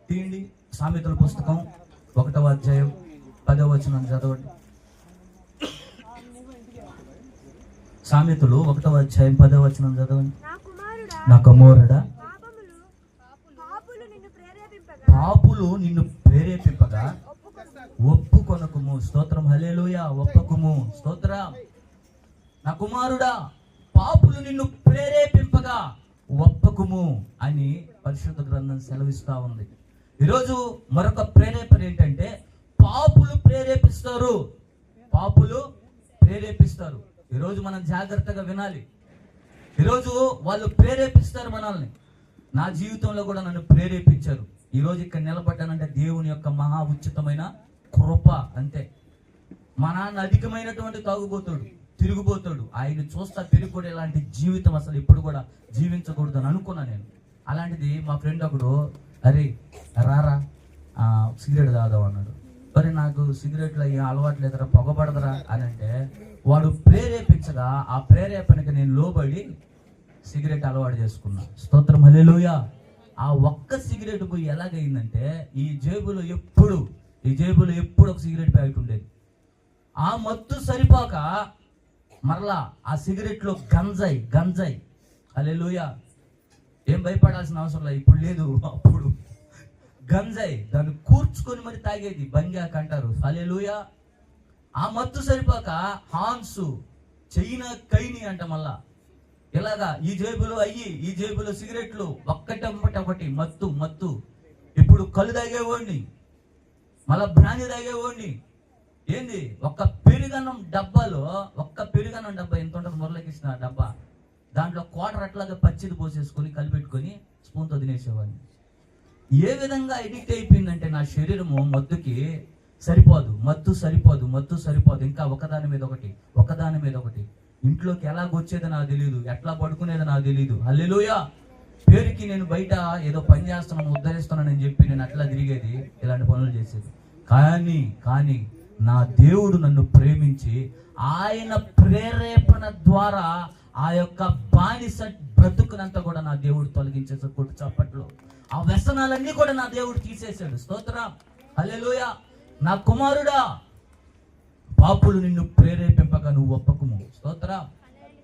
తీయండి సామెతల పుస్తకం 1వ అధ్యాయం 10వ వచనం చదవండి. సామెతలు 1వ అధ్యాయం 10వ వచనం చదవండి. నా కుమారుడా, పాపులు నిన్ను ప్రేరేపింపగా ఒప్పుకొనకుము. స్తోత్రం, హల్లెలూయా. ఒప్పుకుము. స్తోత్రం. నా కుమారుడా, పాపులు నిన్ను ప్రేరేపింపగా ఒప్పుకుము అని పరిశుద్ధ గ్రంథం సెలవిస్తా ఉంది. ఈరోజు మరొక ప్రేరేపణ ఏంటంటే పాపులు ప్రేరేపిస్తారు. ఈరోజు మనం జాగ్రత్తగా వినాలి. ఈరోజు వాళ్ళు ప్రేరేపిస్తారు మనల్ని. నా జీవితంలో కూడా నన్ను ప్రేరేపించారు. ఈరోజు ఇక్కడ నిలబడ్డానంటే దేవుని యొక్క మహా ఉచితమైన కృప అంతే. మా నాన్న అధికమైనటువంటి తాగుబోతాడు, తిరుగుబోతాడు. ఆయన చూస్తా పెరుగుడు ఇలాంటి జీవితం అసలు ఇప్పుడు కూడా జీవించకూడదు అని అనుకున్నా నేను. అలాంటిది మా ఫ్రెండ్ ఒకడు, అరే రారా సిగరెట్ తాగుదాం అన్నాడు. మరి నాకు సిగరెట్లు అయ్యి అలవాటు లేదురా, పొగపడదురా అని అంటే వాడు ప్రేరేపించగా ఆ ప్రేరేపణకి నేను లోబడి సిగరెట్ అలవాటు చేసుకున్నా. స్తోత్రం, హల్లెలూయా. ఆ ఒక్క సిగరెట్ పోయి ఎలాగైందంటే ఈ జేబులో ఎప్పుడు ఒక సిగరెట్ ప్యాకెట్ ఉండేది. ఆ మత్తు సరిపోక మరలా ఆ సిగరెట్లో గంజాయి. హల్లెలూయా. ఏం భయపడాల్సిన అవసరం లేదు, ఇప్పుడు లేదు. అప్పుడు గంజాయి దాన్ని కూర్చుకొని మరి తాగేది, బంగాక్ అంటారు. హల్లెలూయా. ఆ మత్తు సరిపోక హాన్సు, చైనా కైని అంట. మళ్ళా ఇలాగా ఈ జేబులో సిగరెట్లు ఒకటి మత్తు. ఇప్పుడు కళ్ళు తాగేవాడిని, మళ్ళా బ్రాంతి తాగేవాడిని. ఏంది ఒక్క పెరుగన్నం డబ్బా ఎంత ఉంటుంది మురళకృష్ణ డబ్బా, దాంట్లో క్వార్టర్ అట్లాగా పచ్చిది పోసేసుకొని కలిపెట్టుకొని స్పూన్తో తినేసేవాడిని. ఏ విధంగా ఎడిక్ట్ అయిపోయిందంటే నా శరీరము మత్తుకి సరిపోదు. ఇంకా ఒకదాని మీద ఒకటి. ఇంట్లోకి ఎలాగొచ్చేది నాకు తెలియదు, ఎట్లా పడుకునేది నాకు తెలియదు. హల్లెలూయా. పేరుకి నేను బయట ఏదో పని చేస్తున్నాను, ఉద్ధరిస్తున్నానని చెప్పి నేను అట్లా తిరిగేది, ఇలాంటి పనులు చేసేది. కానీ నా దేవుడు నన్ను ప్రేమించి ఆయన ప్రేరేపణ ద్వారా ఆ యొక్క బానిస బ్రతుకునంతా కూడా నా దేవుడు తొలగించేసాడు. కొట్టు చప్పట్లు. ఆ వ్యసనాలన్నీ కూడా నా దేవుడు తీసేశాడు. స్తోత్రం, హల్లెలూయా. నా కుమారుడా, పాపులు నిన్ను ప్రేరేపింప తప్పక నువ్వు ఒప్పకము. స్తోత్రం.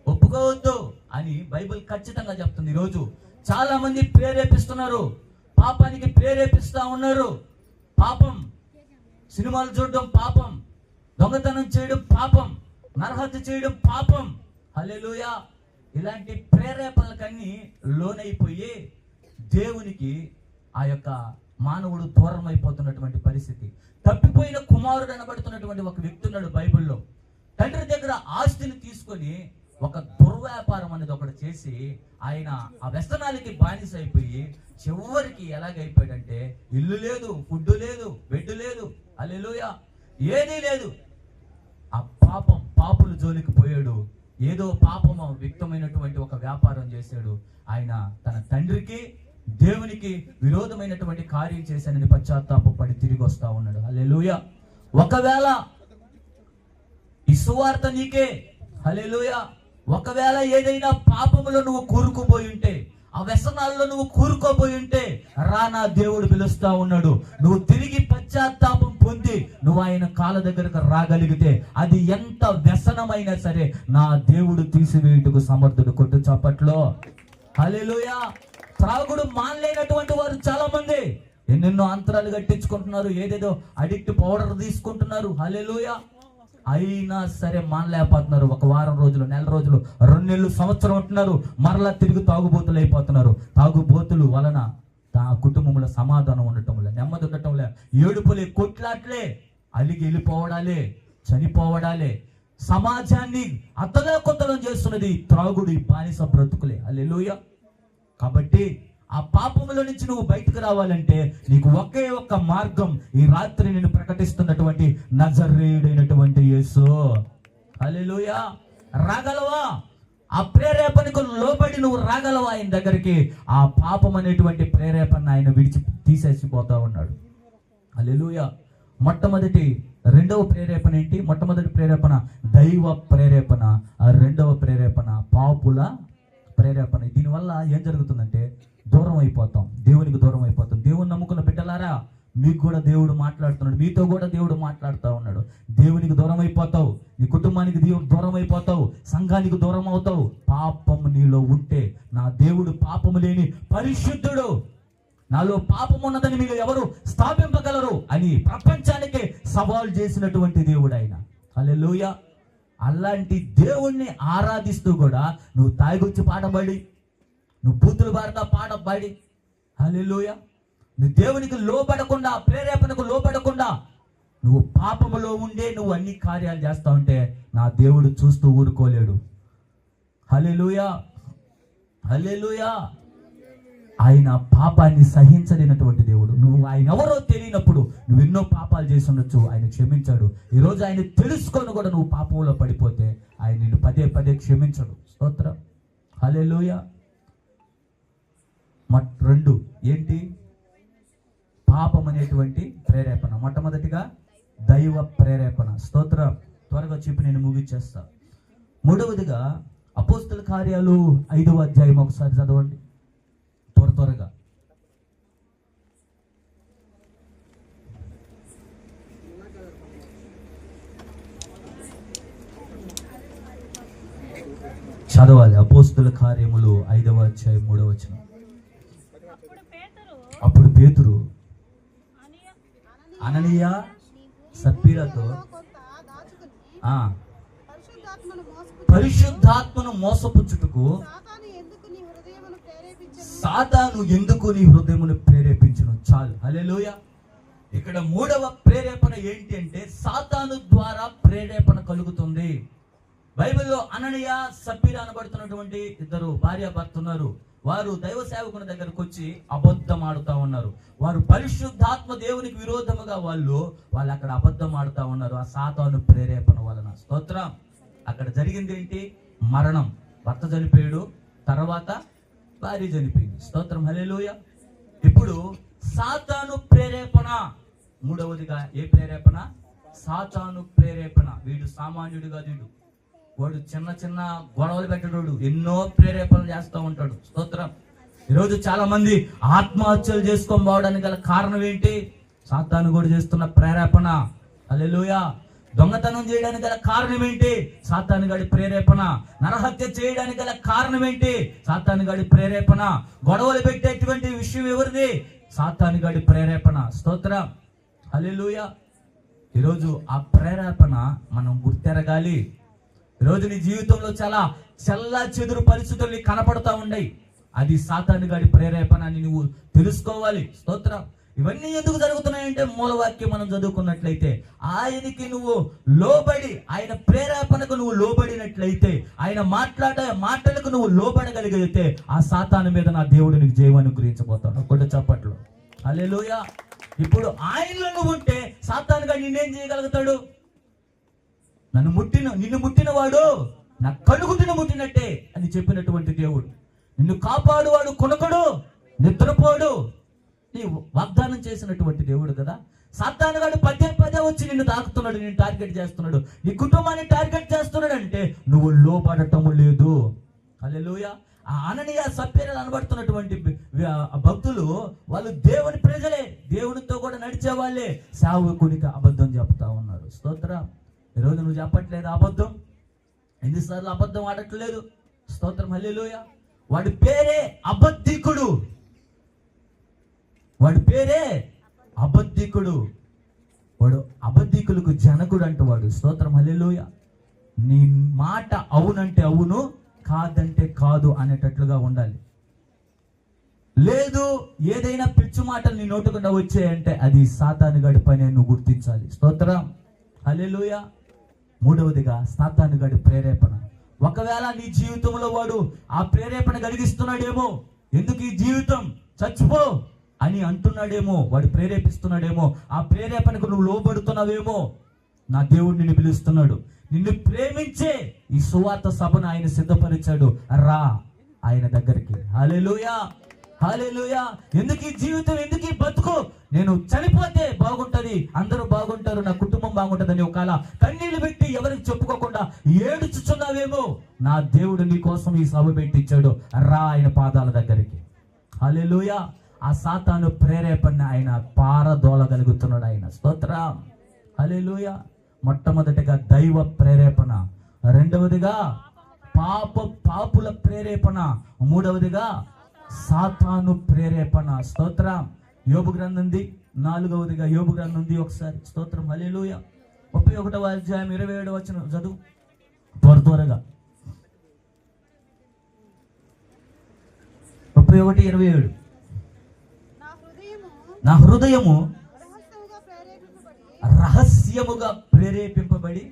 ఒప్పుకోవద్దు అని బైబిల్ ఖచ్చితంగా చెప్తుంది. ఈరోజు చాలా మంది ప్రేరేపిస్తున్నారు, పాపానికి ప్రేరేపిస్తా ఉన్నారు. పాపం, సినిమాలు చూడడం పాపం, దొంగతనం చేయడం పాపం, నరహత్య చేయడం పాపం. హల్లెలూయా. ఇలాంటి ప్రేరేపణలకన్నీ లోనైపోయి దేవునికి ఆ యొక్క మానవుడు దూరం అయిపోతున్నటువంటి పరిస్థితి. తప్పిపోయిన కుమారుడు అనబడుతున్నటువంటి ఒక వ్యక్తి ఉన్నాడు బైబిల్లో. తండ్రి దగ్గర ఆస్తిని తీసుకొని ఒక దుర్వ్యాపారం అనేది ఒకటి చేసి ఆయన ఆ వ్యసనాలకి బానిస అయిపోయి చివరికి ఎలాగైపోయాడంటే ఇల్లు లేదు, ఫుడ్ లేదు, బెడ్ లేదు, హల్లెలూయా, ఏదీ లేదు. ఆ పాపుల జోలికి పోయాడు. ఏదో పాపము వ్యక్తమైనటువంటి ఒక వ్యాపారం చేశాడు. ఆయన తన తండ్రికి దేవునికి విరోధమైనటువంటి కార్యం చేశానని పశ్చాత్తాపడి తిరిగి వస్తా ఉన్నాడు. హల్లెలూయా. ఒకవేళ ఈ సువార్త నీకే, హల్లెలూయా, ఒకవేళ ఏదైనా పాపములో నువ్వు కూరుకుపోయి ఉంటే, ఆ వ్యసనాల్లో నువ్వు కూరుకోబోయి ఉంటే రా, నా దేవుడు పిలుస్తా ఉన్నాడు. నువ్వు తిరిగి పశ్చాత్తాపం పొంది నువ్వు ఆయన కాళ్ళ దగ్గరకు రాగలిగితే అది ఎంత వ్యసనమైనా సరే నా దేవుడు తీసివేయుటకు సమర్థుడు. కొట్టు చప్పట్లో. హల్లెలూయా. త్రాగుడు మానలేనటువంటి వారు చాలా మంది ఎన్నెన్నో అంతరాలు కట్టించుకుంటున్నారు, ఏదేదో అడిక్ట్ పౌడర్ తీసుకుంటున్నారు. హల్లెలూయా. అయినా సరే మానలేకపోతున్నారు. ఒక వారం రోజులు, నెల రోజులు, 2 నెలలు, సంవత్సరం ఉంటున్నారు, మరలా తిరిగి తాగుబోతులు అయిపోతున్నారు. తాగుబోతులు వలన ఆ కుటుంబంలో సమాధానం ఉండటంలే, నెమ్మది ఉండటంలే, ఏడుపులే, కొట్లాట్లే, అలిగి వెళ్ళిపోవడాలే, చనిపోవడాలే, సమాజాన్ని అతలాకుతలం చేస్తున్నది త్రాగుడు, బానిస బ్రతుకులే. హల్లెలూయా. కాబట్టి ఆ పాపముల నుంచి నువ్వు బయటకు రావాలంటే నీకు ఒకే ఒక్క మార్గం, ఈ రాత్రి నేను ప్రకటిస్తున్నటువంటి నజరేయుడైనటువంటి యేసు. హల్లెలూయా. రాగలవా? ఆ ప్రేరేపణకు లోబడి నువ్వు రాగలవా ఆయన దగ్గరికి? ఆ పాపం అనేటువంటి ప్రేరేపణ ఆయన విడిచి తీసేసిపోతా ఉన్నాడు. హల్లెలూయా. రెండవ ప్రేరేపణ ఏంటి? మొట్టమొదటి ప్రేరేపణ దైవ ప్రేరేపణ, ఆ రెండవ ప్రేరేపణ పాపుల ప్రేరేపణ. దీనివల్ల ఏం జరుగుతుందంటే దూరం అయిపోతాం, దేవునికి దూరం అయిపోతాం. దేవుని నమ్ముకున్న బిడ్డలారా, మీకు కూడా దేవుడు మాట్లాడుతున్నాడు, మీతో కూడా దేవుడు మాట్లాడుతూ ఉన్నాడు. దేవునికి దూరం అయిపోతావు, నీ కుటుంబానికి దూరం అయిపోతావు, సంఘానికి దూరం అవుతావు. పాపము నీలో ఉంటే, నా దేవుడు పాపము లేని పరిశుద్ధుడు, నాలో పాపం ఉన్నదని మీరు ఎవరు స్థాపింపగలరు అని ప్రపంచానికే సవాల్ చేసినటువంటి దేవుడు ఆయన. హల్లెలూయా. అలాంటి దేవుణ్ణి ఆరాధిస్తూ కూడా నువ్వు తాగుచ్చి పాటబడి, నువ్వు బూతులు బారుతా పాటబడి, హల్లెలూయా, నువ్వు దేవునికి లోబడకుండా, ప్రేరేపణకు లోబడకుండా నువ్వు పాపములో ఉండే నువ్వు అన్ని కార్యాలు చేస్తా ఉంటే నా దేవుడు చూస్తూ ఊరుకోలేడు. హల్లెలూయా. హల్లెలూయా. ఆయన పాపాన్ని సహించలేనటువంటి దేవుడు. నువ్వు ఆయన ఎవరో తెలియనప్పుడు నువ్వు ఎన్నో పాపాలు చేసి ఉండొచ్చు, ఆయన క్షమించాడు. ఈరోజు ఆయన తెలుసుకొని కూడా నువ్వు పాపంలో పడిపోతే ఆయన నిన్ను పదే పదే క్షమించడు. స్తోత్రం. హల్లెలూయా. 2 ఏంటి? పాపం అనేటువంటి ప్రేరేపణ. మొట్టమొదటిగా దైవ ప్రేరేపణ. స్తోత్రం. త్వరగా చెప్పి నేను ముగిచ్చేస్తా. 3వదిగా అపోస్తల కార్యాలు 5వ అధ్యాయం ఒకసారి చదవండి త్వరగా. చదవాలి. అపోస్తల కార్యములు 5వ అధ్యాయం 3వ వచనం. అప్పుడు పేతురు అననీయ సప్పీరాతో పరిశుద్ధాత్మను మోసపుచ్చుటకు సాతాను ఎందుకు నీ హృదయమును ప్రేరేపించును. చాలు. హల్లెలూయా. ఇక్కడ 3వ ప్రేరేపణ ఏంటి అంటే సాతాను ద్వారా ప్రేరేపణ కలుగుతుంది. బైబిల్లో అననీయ సప్పీరా అనబడుతున్నటువంటి 2 భార్యాభర్త ఉన్నారు. వారు దైవ సేవకుని దగ్గరకు వచ్చి అబద్ధం ఆడుతా ఉన్నారు. వారు పరిశుద్ధాత్మ దేవునికి విరోధముగా వాళ్ళు అక్కడ అబద్ధం ఆడుతా ఉన్నారు, ఆ సాతాను ప్రేరేపణ వలన. స్తోత్రం. అక్కడ జరిగింది ఏంటి? మరణం. భర్త చనిపోయాడు, తర్వాత భార్య చనిపోయింది. స్తోత్రం. హల్లెలూయా. ఇప్పుడు సాతాను ప్రేరేపణ. 3వదిగా ఏ ప్రేరేపణ? సాతాను ప్రేరేపణ. వీడు సామాన్యుడిగా వీడు, వాడు చిన్న చిన్న గొడవలు పెట్టడు, ఎన్నో ప్రేరేపణలు చేస్తూ ఉంటాడు. స్తోత్రం. ఈరోజు చాలా మంది ఆత్మహత్యలు చేసుకొని పోవడానికి గల కారణం ఏంటి? సాతాను కూడా చేస్తున్న ప్రేరేపణ. హల్లెలూయా. దొంగతనం చేయడానికి గల కారణం ఏంటి? సాతానుగాడి ప్రేరేపణ. నరహత్య చేయడానికి గల కారణం ఏంటి? సాతానుగాడి ప్రేరేపణ. గొడవలు పెట్టేటువంటి విషయం ఎవరిది? సాతానుగాడి ప్రేరేపణ. స్తోత్రం, హల్లెలూయా. ఈరోజు ఆ ప్రేరేపణ మనం గుర్తెరగాలి. ఈరోజు నీ జీవితంలో చాలా చల్లా చెదురు పరిస్థితులు నీకు కనపడతా ఉన్నాయి. అది సాతానుగాడి ప్రేరేపణ అని నువ్వు తెలుసుకోవాలి. స్తోత్రం. ఇవన్నీ ఎందుకు జరుగుతున్నాయంటే మూలవాక్యం మనం చదువుకున్నట్లయితే ఆయనకి నువ్వు లోబడి, ఆయన ప్రేరేపణకు నువ్వు లోబడినట్లయితే, ఆయన మాట్లాడే మాటలకు నువ్వు లోబడగలిగితే ఆ సాతాను మీద నా దేవుడు నీకు జయం అనుగ్రహించబోతాడు. కొద్ది చప్పట్లు, హల్లెలూయా. ఇప్పుడు ఆయనలో నువ్వు ఉంటే సాతానుగా నిన్నేం చేయగలుగుతాడు? నిన్ను ముట్టిన వాడు నా కనుగుటిన ముట్టినట్టే అని చెప్పినటువంటి దేవుడు. నిన్ను కాపాడువాడు కొనకడు, నిద్రపోడు. నీ వాగ్దానం చేసినటువంటి దేవుడు కదా. సాతానుగాడు పదే పదే వచ్చి నిన్ను తాకుతున్నాడు, నిన్ను టార్గెట్ చేస్తున్నాడు, నీ కుటుంబాన్ని టార్గెట్ చేస్తున్నాడు అంటే నువ్వు లోపడటము లేదు. హల్లెలూయా. ఆ అననీయ సప్ఫీరాలు అనబడుతున్నటువంటి భక్తులు వాళ్ళు దేవుని ప్రజలే, దేవునితో కూడా నడిచే వాళ్ళే. సేవకునికి అబద్ధం చెప్తా ఉన్నారు. స్తోత్రం. ఈరోజు నువ్వు చెప్పట్లేదు అబద్ధం. ఎన్నిసార్లు అబద్ధం ఆడట్లేదు? స్తోత్రం, హల్లెలూయా. వాడి పేరే అబద్ధికుడు. వాడి పేరే అబద్ధికుడు. వాడు అబద్ధికులకు జనకుడు అంటవాడు. స్తోత్రం, హల్లెలూయా. నీ మాట అవునంటే అవును, కాదంటే కాదు అనేటట్లుగా ఉండాలి. లేదు ఏదైనా పిచ్చు మాటలు నీ నోటుకుండా వచ్చాయంటే అది సాతానుగాడి పని అని నువ్వు గుర్తించాలి. స్తోత్రం, హల్లెలూయా. మూడవదిగా సాతానుగాడి ప్రేరేపణ. ఒకవేళ నీ జీవితంలో వాడు ఆ ప్రేరేపణ కలిగిస్తున్నాడేమో, ఎందుకు ఈ జీవితం, చచ్చిపో అని అంటున్నాడేమో, వాడు ప్రేరేపిస్తున్నాడేమో, ఆ ప్రేరేపణకు నువ్వు లోబడుతున్నావేమో. నా దేవుడు నిన్ను పిలుస్తున్నాడు. నిన్ను ప్రేమించే ఈ సువార్త సభను ఆయన సిద్ధపరిచాడు. రా ఆయన దగ్గరికి. హల్లెలూయా, హల్లెలూయా. ఎందుకు ఈ జీవితం, ఎందుకు ఈ బతుకు? నేను చనిపోతే బాగుంటది, అందరూ బాగుంటారు, నా కుటుంబం బాగుంటదని ఒకవేళ కన్నీళ్లు పెట్టి ఎవరికి చెప్పుకోకుండా ఏడుచుచున్నావేమో, నా దేవుడు నీ కోసం ఈ సభ పెట్టించాడు. రా ఆయన పాదాల దగ్గరికి. హల్లెలూయా. ఆ సాతాను ప్రేరేపణ ఆయన పారదోలగలుగుతున్నాడు ఆయన. స్తోత్రం, హల్లెలూయా. మొట్టమొదటిగా దైవ ప్రేరేపణ, రెండవదిగా పాపుల ప్రేరేపణ, మూడవదిగా సాతాను ప్రేరేపణ. స్తోత్రం. యోబు గ్రంథంది 4వదిగా యోబు గ్రంథంది ఒకసారి. స్తోత్రం, హల్లెలూయా. 31వ అధ్యాయం 27వ వచనం చదువు త్వరగా. 31:27. నా హృదయము రహస్యముగా ప్రేరేపింపబడి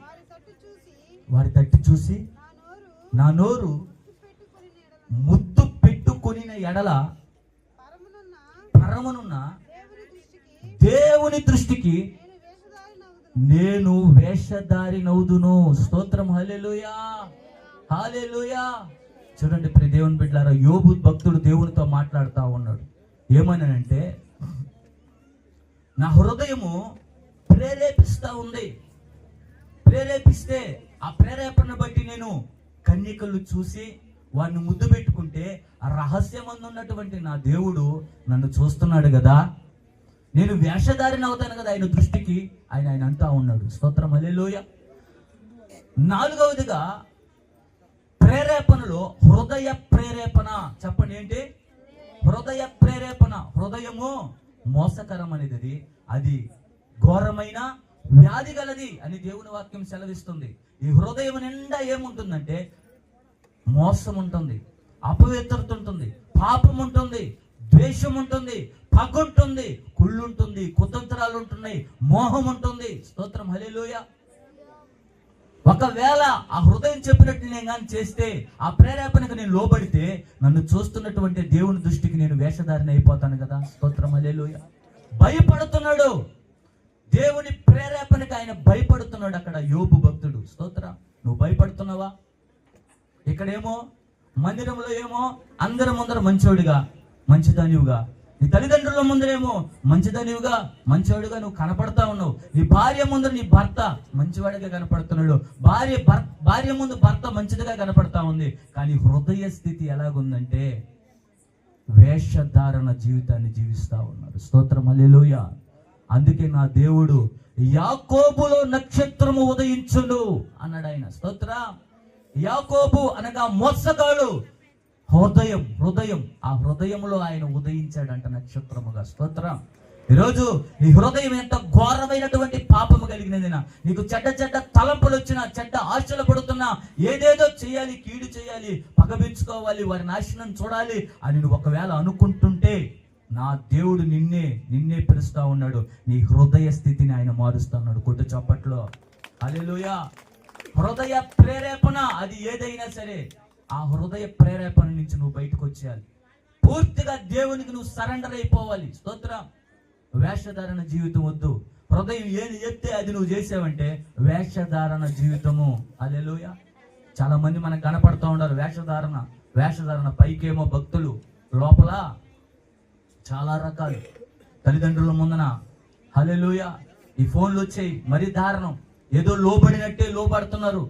వారి తట్టు చూసి నా నోరు ముద్దు పెట్టుకొని ఎడల పరమునున్న దేవుని దృష్టికి నేను వేషధారినవుదును. స్తోత్రం, హల్లెలూయా, హల్లెలూయా. చూడండి ప్రియ దేవుని బిడ్డలారా, యోబు భక్తుడు దేవునితో మాట్లాడుతూ ఉన్నాడు. ఏమనంటే, నా హృదయము ప్రేరేపిస్తా ఉంది. ప్రేరేపిస్తే ఆ ప్రేరేపణ బట్టి నేను కన్యకలు చూసి వాడిని ముద్దు పెట్టుకుంటే ఆ రహస్యమందు ఉన్నటువంటి నా దేవుడు నన్ను చూస్తున్నాడు కదా, నేను వేషధారిని అవుతాను కదా ఆయన దృష్టికి, ఆయన అంటా ఉన్నాడు. స్తోత్రం, హల్లెలూయా. 4వదిగా ప్రేరేపణలో హృదయ ప్రేరేపణ. చెప్పండి ఏంటి? హృదయ ప్రేరేపణ. హృదయము మోసకరం అనేది, అది ఘోరమైన వ్యాధి గలది అని దేవుని వాక్యం సెలవిస్తుంది. ఈ హృదయం నిండా ఏముంటుందంటే మోసం ఉంటుంది, అపవిత్రత ఉంటుంది, పాపం ఉంటుంది, ద్వేషం ఉంటుంది, పగ ఉంటుంది, కుళ్ళుంటుంది, కుతంత్రాలు ఉంటున్నాయి, మోహం ఉంటుంది. స్తోత్రం, హల్లెలూయా. ఒకవేళ ఆ హృదయం చెప్పినట్టు నేను కానీ చేస్తే, ఆ ప్రేరేపణకు నేను లోబడితే, నన్ను చూస్తున్నటువంటి దేవుని దృష్టికి నేను వేషధారిని అయిపోతాను కదా. స్తోత్రం, హల్లెలూయా. భయపడుతున్నాడు, దేవుని ప్రేరేపణకి ఆయన భయపడుతున్నాడు అక్కడ యోబు భక్తుడు. స్తోత్రం. నువ్వు భయపడుతున్నావా? ఇక్కడేమో మందిరంలో ఏమో అందరి ముందర మంచోడిగా, మంచిదానివుగా, నీ తల్లిదండ్రుల ముందరేమో మంచిదానివుగా, మంచివాడిగా నువ్వు కనపడతా ఉన్నావు. నీ భార్య ముందర నీ భర్త మంచివాడిగా కనపడుతున్నాడు, భార్య ముందు భర్త మంచిదిగా కనపడతా ఉంది. కానీ హృదయ స్థితి ఎలాగుందంటే వేషధారణ జీవితాన్ని జీవిస్తా ఉన్నారు. స్తోత్రం, హల్లెలూయా. అందుకే నా దేవుడు యాకోబులో నక్షత్రము ఉదయించును అన్నాడు ఆయన. స్తోత్రం. యాకోబు అనగా మోసగాడు, హృదయం ఆ హృదయంలో ఆయన ఉదయించాడంట నక్షత్రముగా. స్తోత్రం. ఈరోజు నీ హృదయం ఎంత ఘోరమైనటువంటి పాపము కలిగినదినా, నీకు చెడ్డ చెడ్డ తలంపులు వచ్చినా, చెడ్డ ఆశలు పడుతున్నా, ఏదేదో చేయాలి, కీడు చేయాలి, పగబించుకోవాలి, వారి నాశనం చూడాలి అని నువ్వు ఒకవేళ అనుకుంటుంటే నా దేవుడు నిన్నే పిలుస్తా ఉన్నాడు. నీ హృదయ స్థితిని ఆయన మారుస్తా ఉన్నాడు. కొట్టు చప్పట్లో హల్లెలూయా. హృదయ ప్రేరేపణ అది ఏదైనా సరే, ఆ హృదయ ప్రేరేపణ నుంచి నువ్వు బయటకు వచ్చేయాలి. పూర్తిగా దేవునికి నువ్వు సరెండర్ అయిపోవాలి. స్తోత్రం. వేషధారణ జీవితం వద్దు. హృదయం ఏది చెప్తే అది నువ్వు చేసావంటే వేషధారణ జీవితము. హల్లెలూయా. చాలా మంది మనకు కనపడుతూ ఉన్నారు. వేషధారణ పైకేమో భక్తులు, లోపల చాలా రకాలు. తల్లిదండ్రుల ముందన హల్లెలూయా ఈ ఫోన్లు వచ్చాయి, మరీ దారుణం. ఏదో లోబడినట్టే లోబడుతున్నారు.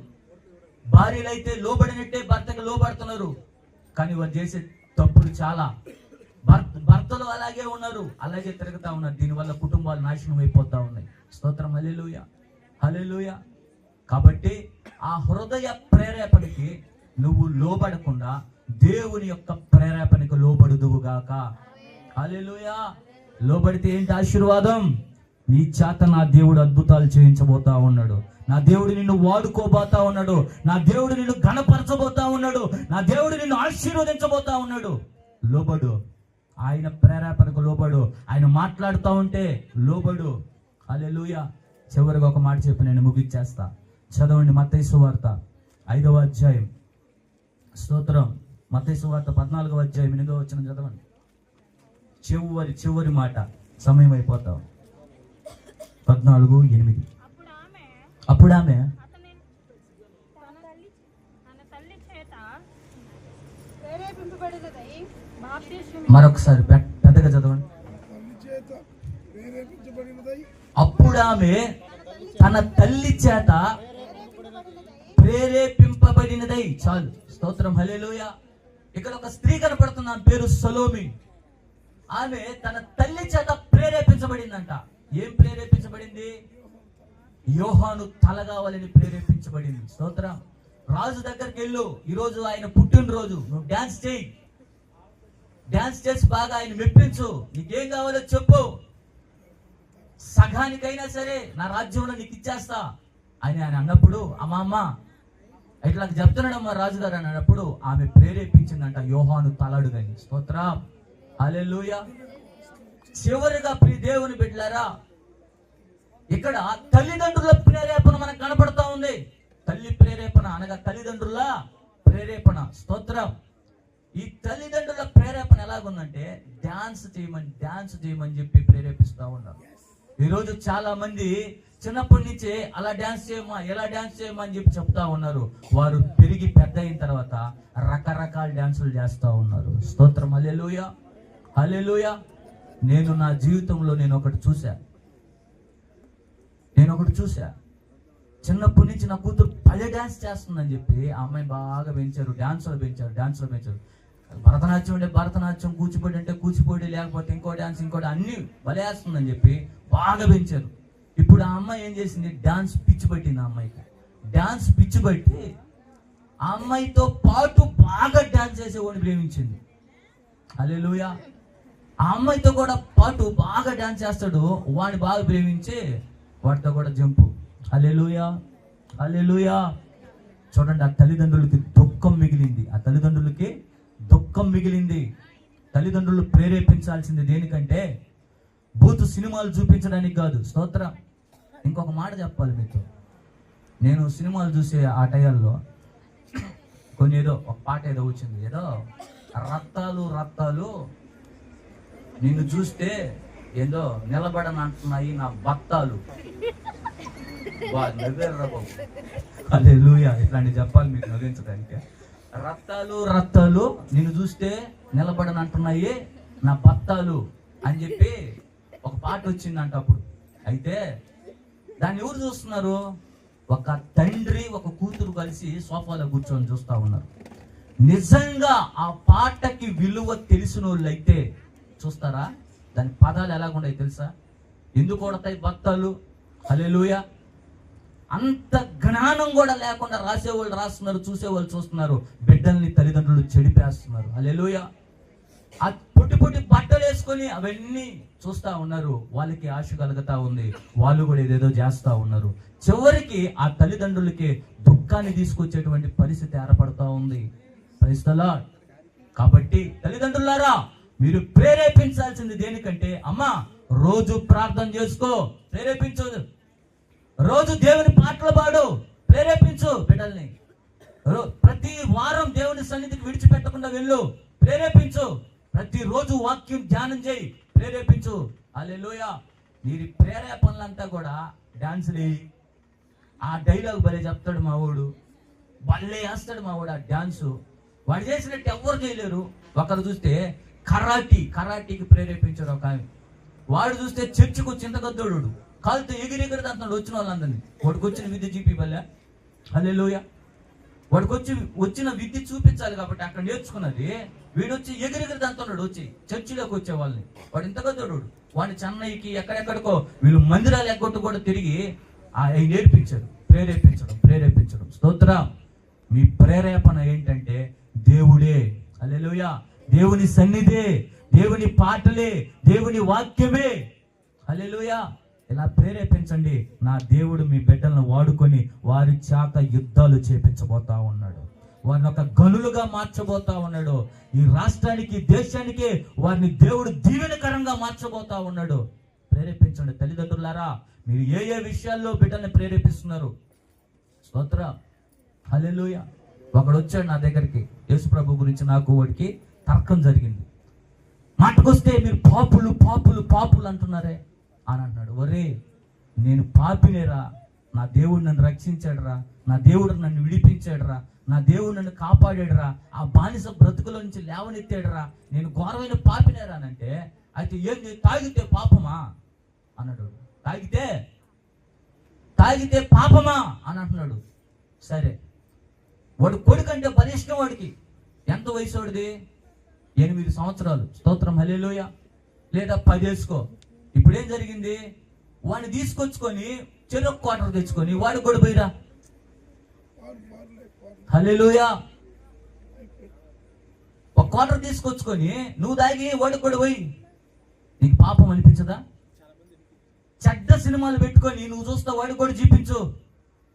భార్యలైతే లోబడినట్టే భర్తకు లోబడుతున్నారు. కానీ వారు చేసే తప్పులు చాలా. భర్తలు అలాగే ఉన్నారు, అలాగే తిరుగుతా ఉన్నారు. దీనివల్ల కుటుంబాలు నాశనం అయిపోతా ఉన్నాయి. స్తోత్రం. హల్లెలూయా, హల్లెలూయా. కాబట్టి ఆ హృదయ ప్రేరేపణకి నువ్వు లోబడకుండా దేవుని యొక్క ప్రేరేపణకు లోబడుదువుగాక. హల్లెలూయా. లోబడితే ఏంటి ఆశీర్వాదం? నీ చేత నా దేవుడు అద్భుతాలు చేయించబోతా ఉన్నాడు. నా దేవుడు నిన్ను వాడుకోబోతా ఉన్నాడు. నా దేవుడు నిన్ను ఘనపరచబోతా ఉన్నాడు. నా దేవుడు నిన్ను ఆశీర్వదించబోతా ఉన్నాడు. లోబడు, ఆయన ప్రేరేపణకు లోబడు. ఆయన మాట్లాడుతూ ఉంటే లోబడు. హల్లెలూయా. చివరిగా ఒక మాట చెప్పి నేను ముగిచ్చేస్తా. చదవండి మత్తయి సువార్త 5వ అధ్యాయం. స్తోత్రం. మత్తయి సువార్త 14వ అధ్యాయం 8వ వచనం చదవండి. చివరి మాట, సమయం అయిపోతాం. 14:8. అప్పుడు ఆమె మరొకసారి పెద్దగా చదవండి. అప్పుడు ఆమె తన తల్లి చేత ప్రేరేపింపబడినదై. చాలు. స్తోత్రం. హల్లెలూయా. ఇక్కడ ఒక స్త్రీ కనపడుతుంది, ఆమె పేరు సలోమి. ఆమె తన తల్లి చేత ప్రేరేపించబడిందంట. ఏం ప్రేరేపించబడింది? యోహాను తల కావాలని ప్రేరేపించబడింది. స్తోత్రం. రాజు దగ్గరికి వెళ్ళు, ఈరోజు ఆయన పుట్టినరోజు, నువ్వు డాన్స్ చేయి, డాన్స్ చేసి బాగా ఆయన మెప్పించు, నీకేం కావాలో చెప్పు, సగానికైనా సరే నా రాజ్యంలో నీకు ఇచ్చేస్తా అని ఆయన అన్నప్పుడు, అమ్మ ఇట్లా చెప్తున్నాడమ్మా రాజుగారు అని అన్నప్పుడు ఆమె ప్రేరేపించిందంట యోహాను తలడుగని. స్తోత్రం. హల్లెలూయా. చివరిగా ప్రియ దేవుని బిడ్డలారా, ఇక్కడ తల్లిదండ్రుల ప్రేరేపణ మనకు కనపడతా ఉంది. తల్లి ప్రేరేపణ అనగా తల్లిదండ్రుల ప్రేరేపణ. స్తోత్రం. ఈ తల్లిదండ్రుల ప్రేరేపణ ఎలాగుందంటే డాన్స్ చేయమని చెప్పి ప్రేరేపిస్తా ఉన్నారు. ఈరోజు చాలా మంది చిన్నప్పటి నుంచే అలా డాన్స్ చేయమా, ఎలా డాన్స్ చేయమా అని చెప్పి చెప్తా ఉన్నారు. వారు పెరిగి పెద్ద అయిన తర్వాత రకరకాల డాన్సులు చేస్తా ఉన్నారు. స్తోత్రం. హల్లెలూయా, హల్లెలూయా. నేను నా జీవితంలో నేను ఒకటి చూసా. చిన్నప్పటి నుంచి నా కూతురు భలే డాన్స్ చేస్తుందని చెప్పి ఆ అమ్మాయి బాగా పెంచారు, డాన్సులు పెంచారు. భరతనాట్యం అంటే భరతనాట్యం, కూచిపూడి అంటే కూచిపూడి, లేకపోతే ఇంకో డాన్స్ ఇంకోటి అన్ని భలే వేస్తుందని చెప్పి బాగా పెంచారు. ఇప్పుడు ఆ అమ్మాయి ఏం చేసింది? డాన్స్ పిచ్చి పట్టింది. ఆ అమ్మాయికి డాన్స్ పిచ్చి పట్టి ఆ అమ్మాయితో పాటు బాగా డాన్స్ చేసేవాడిని ప్రేమించింది. హల్లెలూయా. ఆ అమ్మాయితో కూడా పాటు బాగా డాన్స్ చేస్తాడు, వాడిని బాగా ప్రేమించి వాటితో కూడా జంపు. హల్లెలూయా, హల్లెలూయా. చూడండి, ఆ తల్లిదండ్రులకి దుఃఖం మిగిలింది. తల్లిదండ్రులు ప్రేరేపించాల్సింది దేనికంటే బూతు సినిమాలు చూపించడానికి కాదు. స్తోత్రం. ఇంకొక మాట చెప్పాలి మీతో. నేను సినిమాలు చూసే ఆ టైంలో కొన్ని ఏదో ఒక పాట ఏదో వచ్చింది, ఏదో రత్తాలు నిన్ను చూస్తే ఏదో నిలబడనంటున్నాయి నా బత్తాలు. హల్లెలూయా. ఇట్లాంటివి చెప్పాలి మీకు నవ్వించడానికి. రత్తాలు నిన్ను చూస్తే నిలబడనంటున్నాయి నా బత్తాలు అని చెప్పి ఒక పాట వచ్చిందంట అప్పుడు. అయితే దాన్ని ఎవరు చూస్తున్నారు? ఒక తండ్రి ఒక కూతురు కలిసి సోఫాలో కూర్చొని చూస్తా ఉన్నారు. నిజంగా ఆ పాటకి విలువ తెలిసిన వాళ్ళు అయితే చూస్తారా? దాని పదాలు ఎలాగుంటాయి తెలుసా? ఎందుకు కొడతాయి బత్తాలు? హల్లెలూయా. అంత జ్ఞానం కూడా లేకుండా రాసేవాళ్ళు రాస్తున్నారు, చూసేవాళ్ళు చూస్తున్నారు, బిడ్డల్ని తల్లిదండ్రులు చెడిపేస్తున్నారు. హల్లెలూయా. ఆ పొట్టి పొట్టి బట్టలు వేసుకొని అవన్నీ చూస్తా ఉన్నారు, వాళ్ళకి ఆశ కలుగుతా ఉంది, వాళ్ళు కూడా ఏదేదో చేస్తా ఉన్నారు. చివరికి ఆ తల్లిదండ్రులకి దుఃఖాన్ని తీసుకొచ్చేటువంటి పరిస్థితి ఏర్పడుతూ ఉంది. Praise the Lord. కాబట్టి తల్లిదండ్రులారా, మీరు ప్రేరేపించాల్సింది దేనికంటే, అమ్మా రోజు ప్రార్థన చేసుకో, ప్రేరేపించు. రోజు దేవుని పాటలు పాడు, ప్రేరేపించు బిడ్డల్ని. ప్రతి వారం దేవుని సన్నిధికి విడిచిపెట్టకుండా వెళ్ళు, ప్రేరేపించు. ప్రతిరోజు వాక్యం ధ్యానం చేయి, ప్రేరేపించు. హల్లెలూయా. మీరు ప్రేరేపణలంతా కూడా డాన్సులు, ఆ డైలాగ్ భలే చెప్తాడు మా వాడు, భలే వేస్తాడు మా వాడు ఆ డాన్సు. వాడు చేసినట్టు ఎవరు చేయలేరు. ఒకరు చూస్తే కరాటీకి ప్రేరేపించాడు ఒక ఆమె. వాడు చూస్తే చర్చికి వచ్చి చింతగద్దోడు, కాలుతో ఎగిరెగిరి అంటున్నాడు వచ్చిన వాళ్ళందరినీ. వాడికి వచ్చిన విద్య చూపివల్ల. హల్లెలూయా. వాడికి వచ్చిన విద్య చూపించాలి కాబట్టి అక్కడ నేర్చుకున్నది. వీడొచ్చి ఎగిరెగిరి అంటున్నాడు వచ్చి చర్చిలోకి వచ్చే వాళ్ళని. వాడు ఇంతగద్దోడు. వాడిని చెన్నైకి ఎక్కడెక్కడికో వీళ్ళు మందిరాలు ఎగ్గొట్టు కూడా తిరిగి అవి నేర్పించారు. ప్రేరేపించడం. స్తోత్రం. మీ ప్రేరేపణ ఏంటంటే దేవుడే. హల్లెలూయా. దేవుని సన్నిధే, దేవుని పాటలే, దేవుని వాక్యమే. హల్లెలూయా. ఇలా ప్రేరేపించండి. నా దేవుడు మీ బిడ్డలను వాడుకొని వారి చేత యుద్ధాలు చేపించబోతా ఉన్నాడు. వారిని ఒక గనులుగా మార్చబోతా ఉన్నాడు. ఈ రాష్ట్రానికి, దేశానికి వారిని దేవుడు దీవెనకరంగా మార్చబోతా ఉన్నాడు. ప్రేరేపించండి. తల్లిదండ్రులారా, మీరు ఏ విషయాల్లో బిడ్డల్ని ప్రేరేపిస్తున్నారు? స్తోత్రం. హల్లెలూయా. ఒకడు వచ్చాడు నా దగ్గరికి, యేసు ప్రభు గురించి నాకు వాడికి తర్కం జరిగింది. మాటకొస్తే మీరు పాపులు అంటున్నారే అని అంటున్నాడు. ఒరే, నేను పాపినేరా, నా దేవుడు నన్ను రక్షించాడురా, నా దేవుడు నన్ను విడిపించాడురా, నా దేవుడు నన్ను కాపాడాడురా, ఆ బానిస బ్రతుకుల నుంచి లేవనెత్తాడురా, నేను ఘోరమైన పాపినేరా అని అంటే, అయితే ఏంది తాగితే పాపమా అన్నాడు. తాగితే పాపమా అని అంటున్నాడు. సరే, వాడు కొడుకంటే బలిష్టం. వాడికి ఎంత వయసు? వాడిది 8 సంవత్సరాలు. స్తోత్రం. హల్లెలూయా. లేదా 10 వేసుకో. ఇప్పుడు ఏం జరిగింది? వాడిని తీసుకొచ్చుకొని చెరొక క్వార్టర్ తెచ్చుకొని వాడు కూడా పోయిరా. హల్లెలూయా. ఒక క్వార్టర్ తీసుకొచ్చుకొని నువ్వు దాగి వాడికి కూడా పోయి, నీకు పాపం అనిపించదా? చెడ్డ సినిమాలు పెట్టుకొని నువ్వు చూస్తా వాడికి కూడా చూపించు,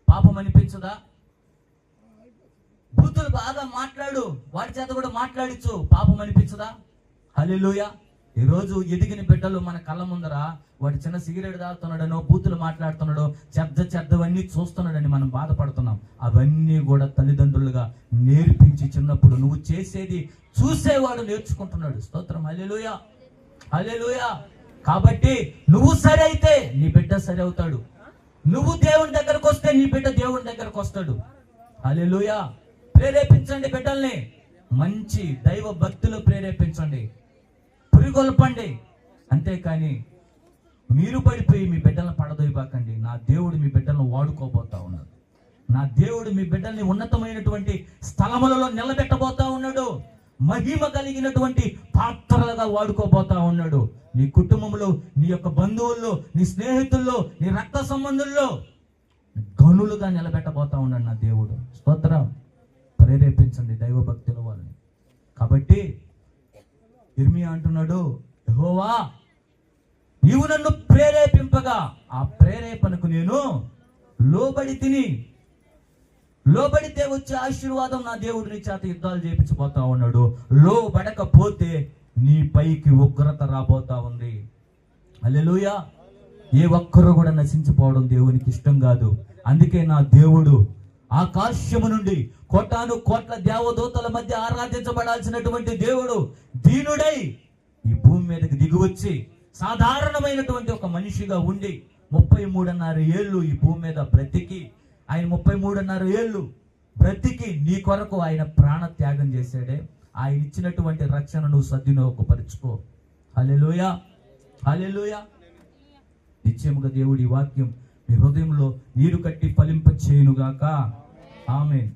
పాపం అనిపించదా? బూతులు బాగా మాట్లాడు, వాడి చేత కూడా మాట్లాడించు, పాపం అనిపించదా? హల్లెలూయా. ఈరోజు ఎదిగిన బిడ్డలు మన కళ్ళ ముందర వాడు చిన్న సిగరెట్ తాగుతున్నాడనో, బూతులు మాట్లాడుతున్నాడో, చెడ్డవన్నీ చూస్తున్నాడని మనం బాధపడుతున్నాం. అవన్నీ కూడా తల్లిదండ్రులుగా నేర్పించి చిన్నప్పుడు నువ్వు చేసేది చూసేవాడు నేర్చుకుంటున్నాడు. స్తోత్రం. హల్లెలూయా. హల్లెలూయా. కాబట్టి నువ్వు సరి అయితే నీ బిడ్డ సరి అవుతాడు. నువ్వు దేవుని దగ్గరకు వస్తే నీ బిడ్డ దేవుని దగ్గరకు వస్తాడు. హల్లెలూయా. ప్రేరేపించండి బిడ్డల్ని, మంచి దైవ భక్తులు ప్రేరేపించండి, పురిగొల్పండి. అంతేకాని మీరు పడిపోయి మీ బిడ్డలను పడదొయ్యబాకండి. నా దేవుడు మీ బిడ్డలను వాడుకోబోతా ఉన్నాడు. నా దేవుడు మీ బిడ్డల్ని ఉన్నతమైనటువంటి స్థలములలో నిలబెట్టబోతా ఉన్నాడు. మహిమ కలిగినటువంటి పాత్రలుగా వాడుకోబోతా ఉన్నాడు. నీ కుటుంబంలో, నీ యొక్క బంధువుల్లో, నీ స్నేహితుల్లో, నీ రక్త సంబంధుల్లో గనులుగా నిలబెట్టబోతా ఉన్నాడు నా దేవుడు. స్తోత్రం. ప్రేరేపించండి దైవభక్తుల వాళ్ళని. కాబట్టి ఇర్మియా అంటున్నాడు, యెహోవా నీవు నన్ను ప్రేరేపింపగా ఆ ప్రేరేపణకు నేను లోబడితే వచ్చే ఆశీర్వాదం నా దేవుడు నీ చేత యుద్ధాలు చేయించబోతా ఉన్నాడు. లోబడకపోతే నీ పైకి ఉగ్రత రాబోతా ఉంది. హల్లెలూయా. ఏ ఒక్కరు కూడా నశించిపోవడం దేవునికి ఇష్టం కాదు. అందుకే నా దేవుడు ఆకాశము నుండి కోటాను కోట్ల దేవదూతల మధ్య ఆరాధించబడాల్సినటువంటి దేవుడు దీనుడై ఈ భూమి మీదకి దిగివచ్చి సాధారణమైనటువంటి ఒక మనిషిగా ఉండి 33.5 ఏళ్ళు ఈ భూమి మీద బ్రతికి, ఆయన 33.5 ఏళ్ళు బ్రతికి నీ కొరకు ఆయన ప్రాణ త్యాగం చేశాడే. ఆయన ఇచ్చినటువంటి రక్షణను సద్వినియోగపరుచుకో. హల్లెలూయా. హల్లెలూయా. నిశ్చయముగా దేవుడి వాక్యం మీ హృదయంలో నీరు కట్టి ఫలింప చేయునుగాక. ఆమేన్.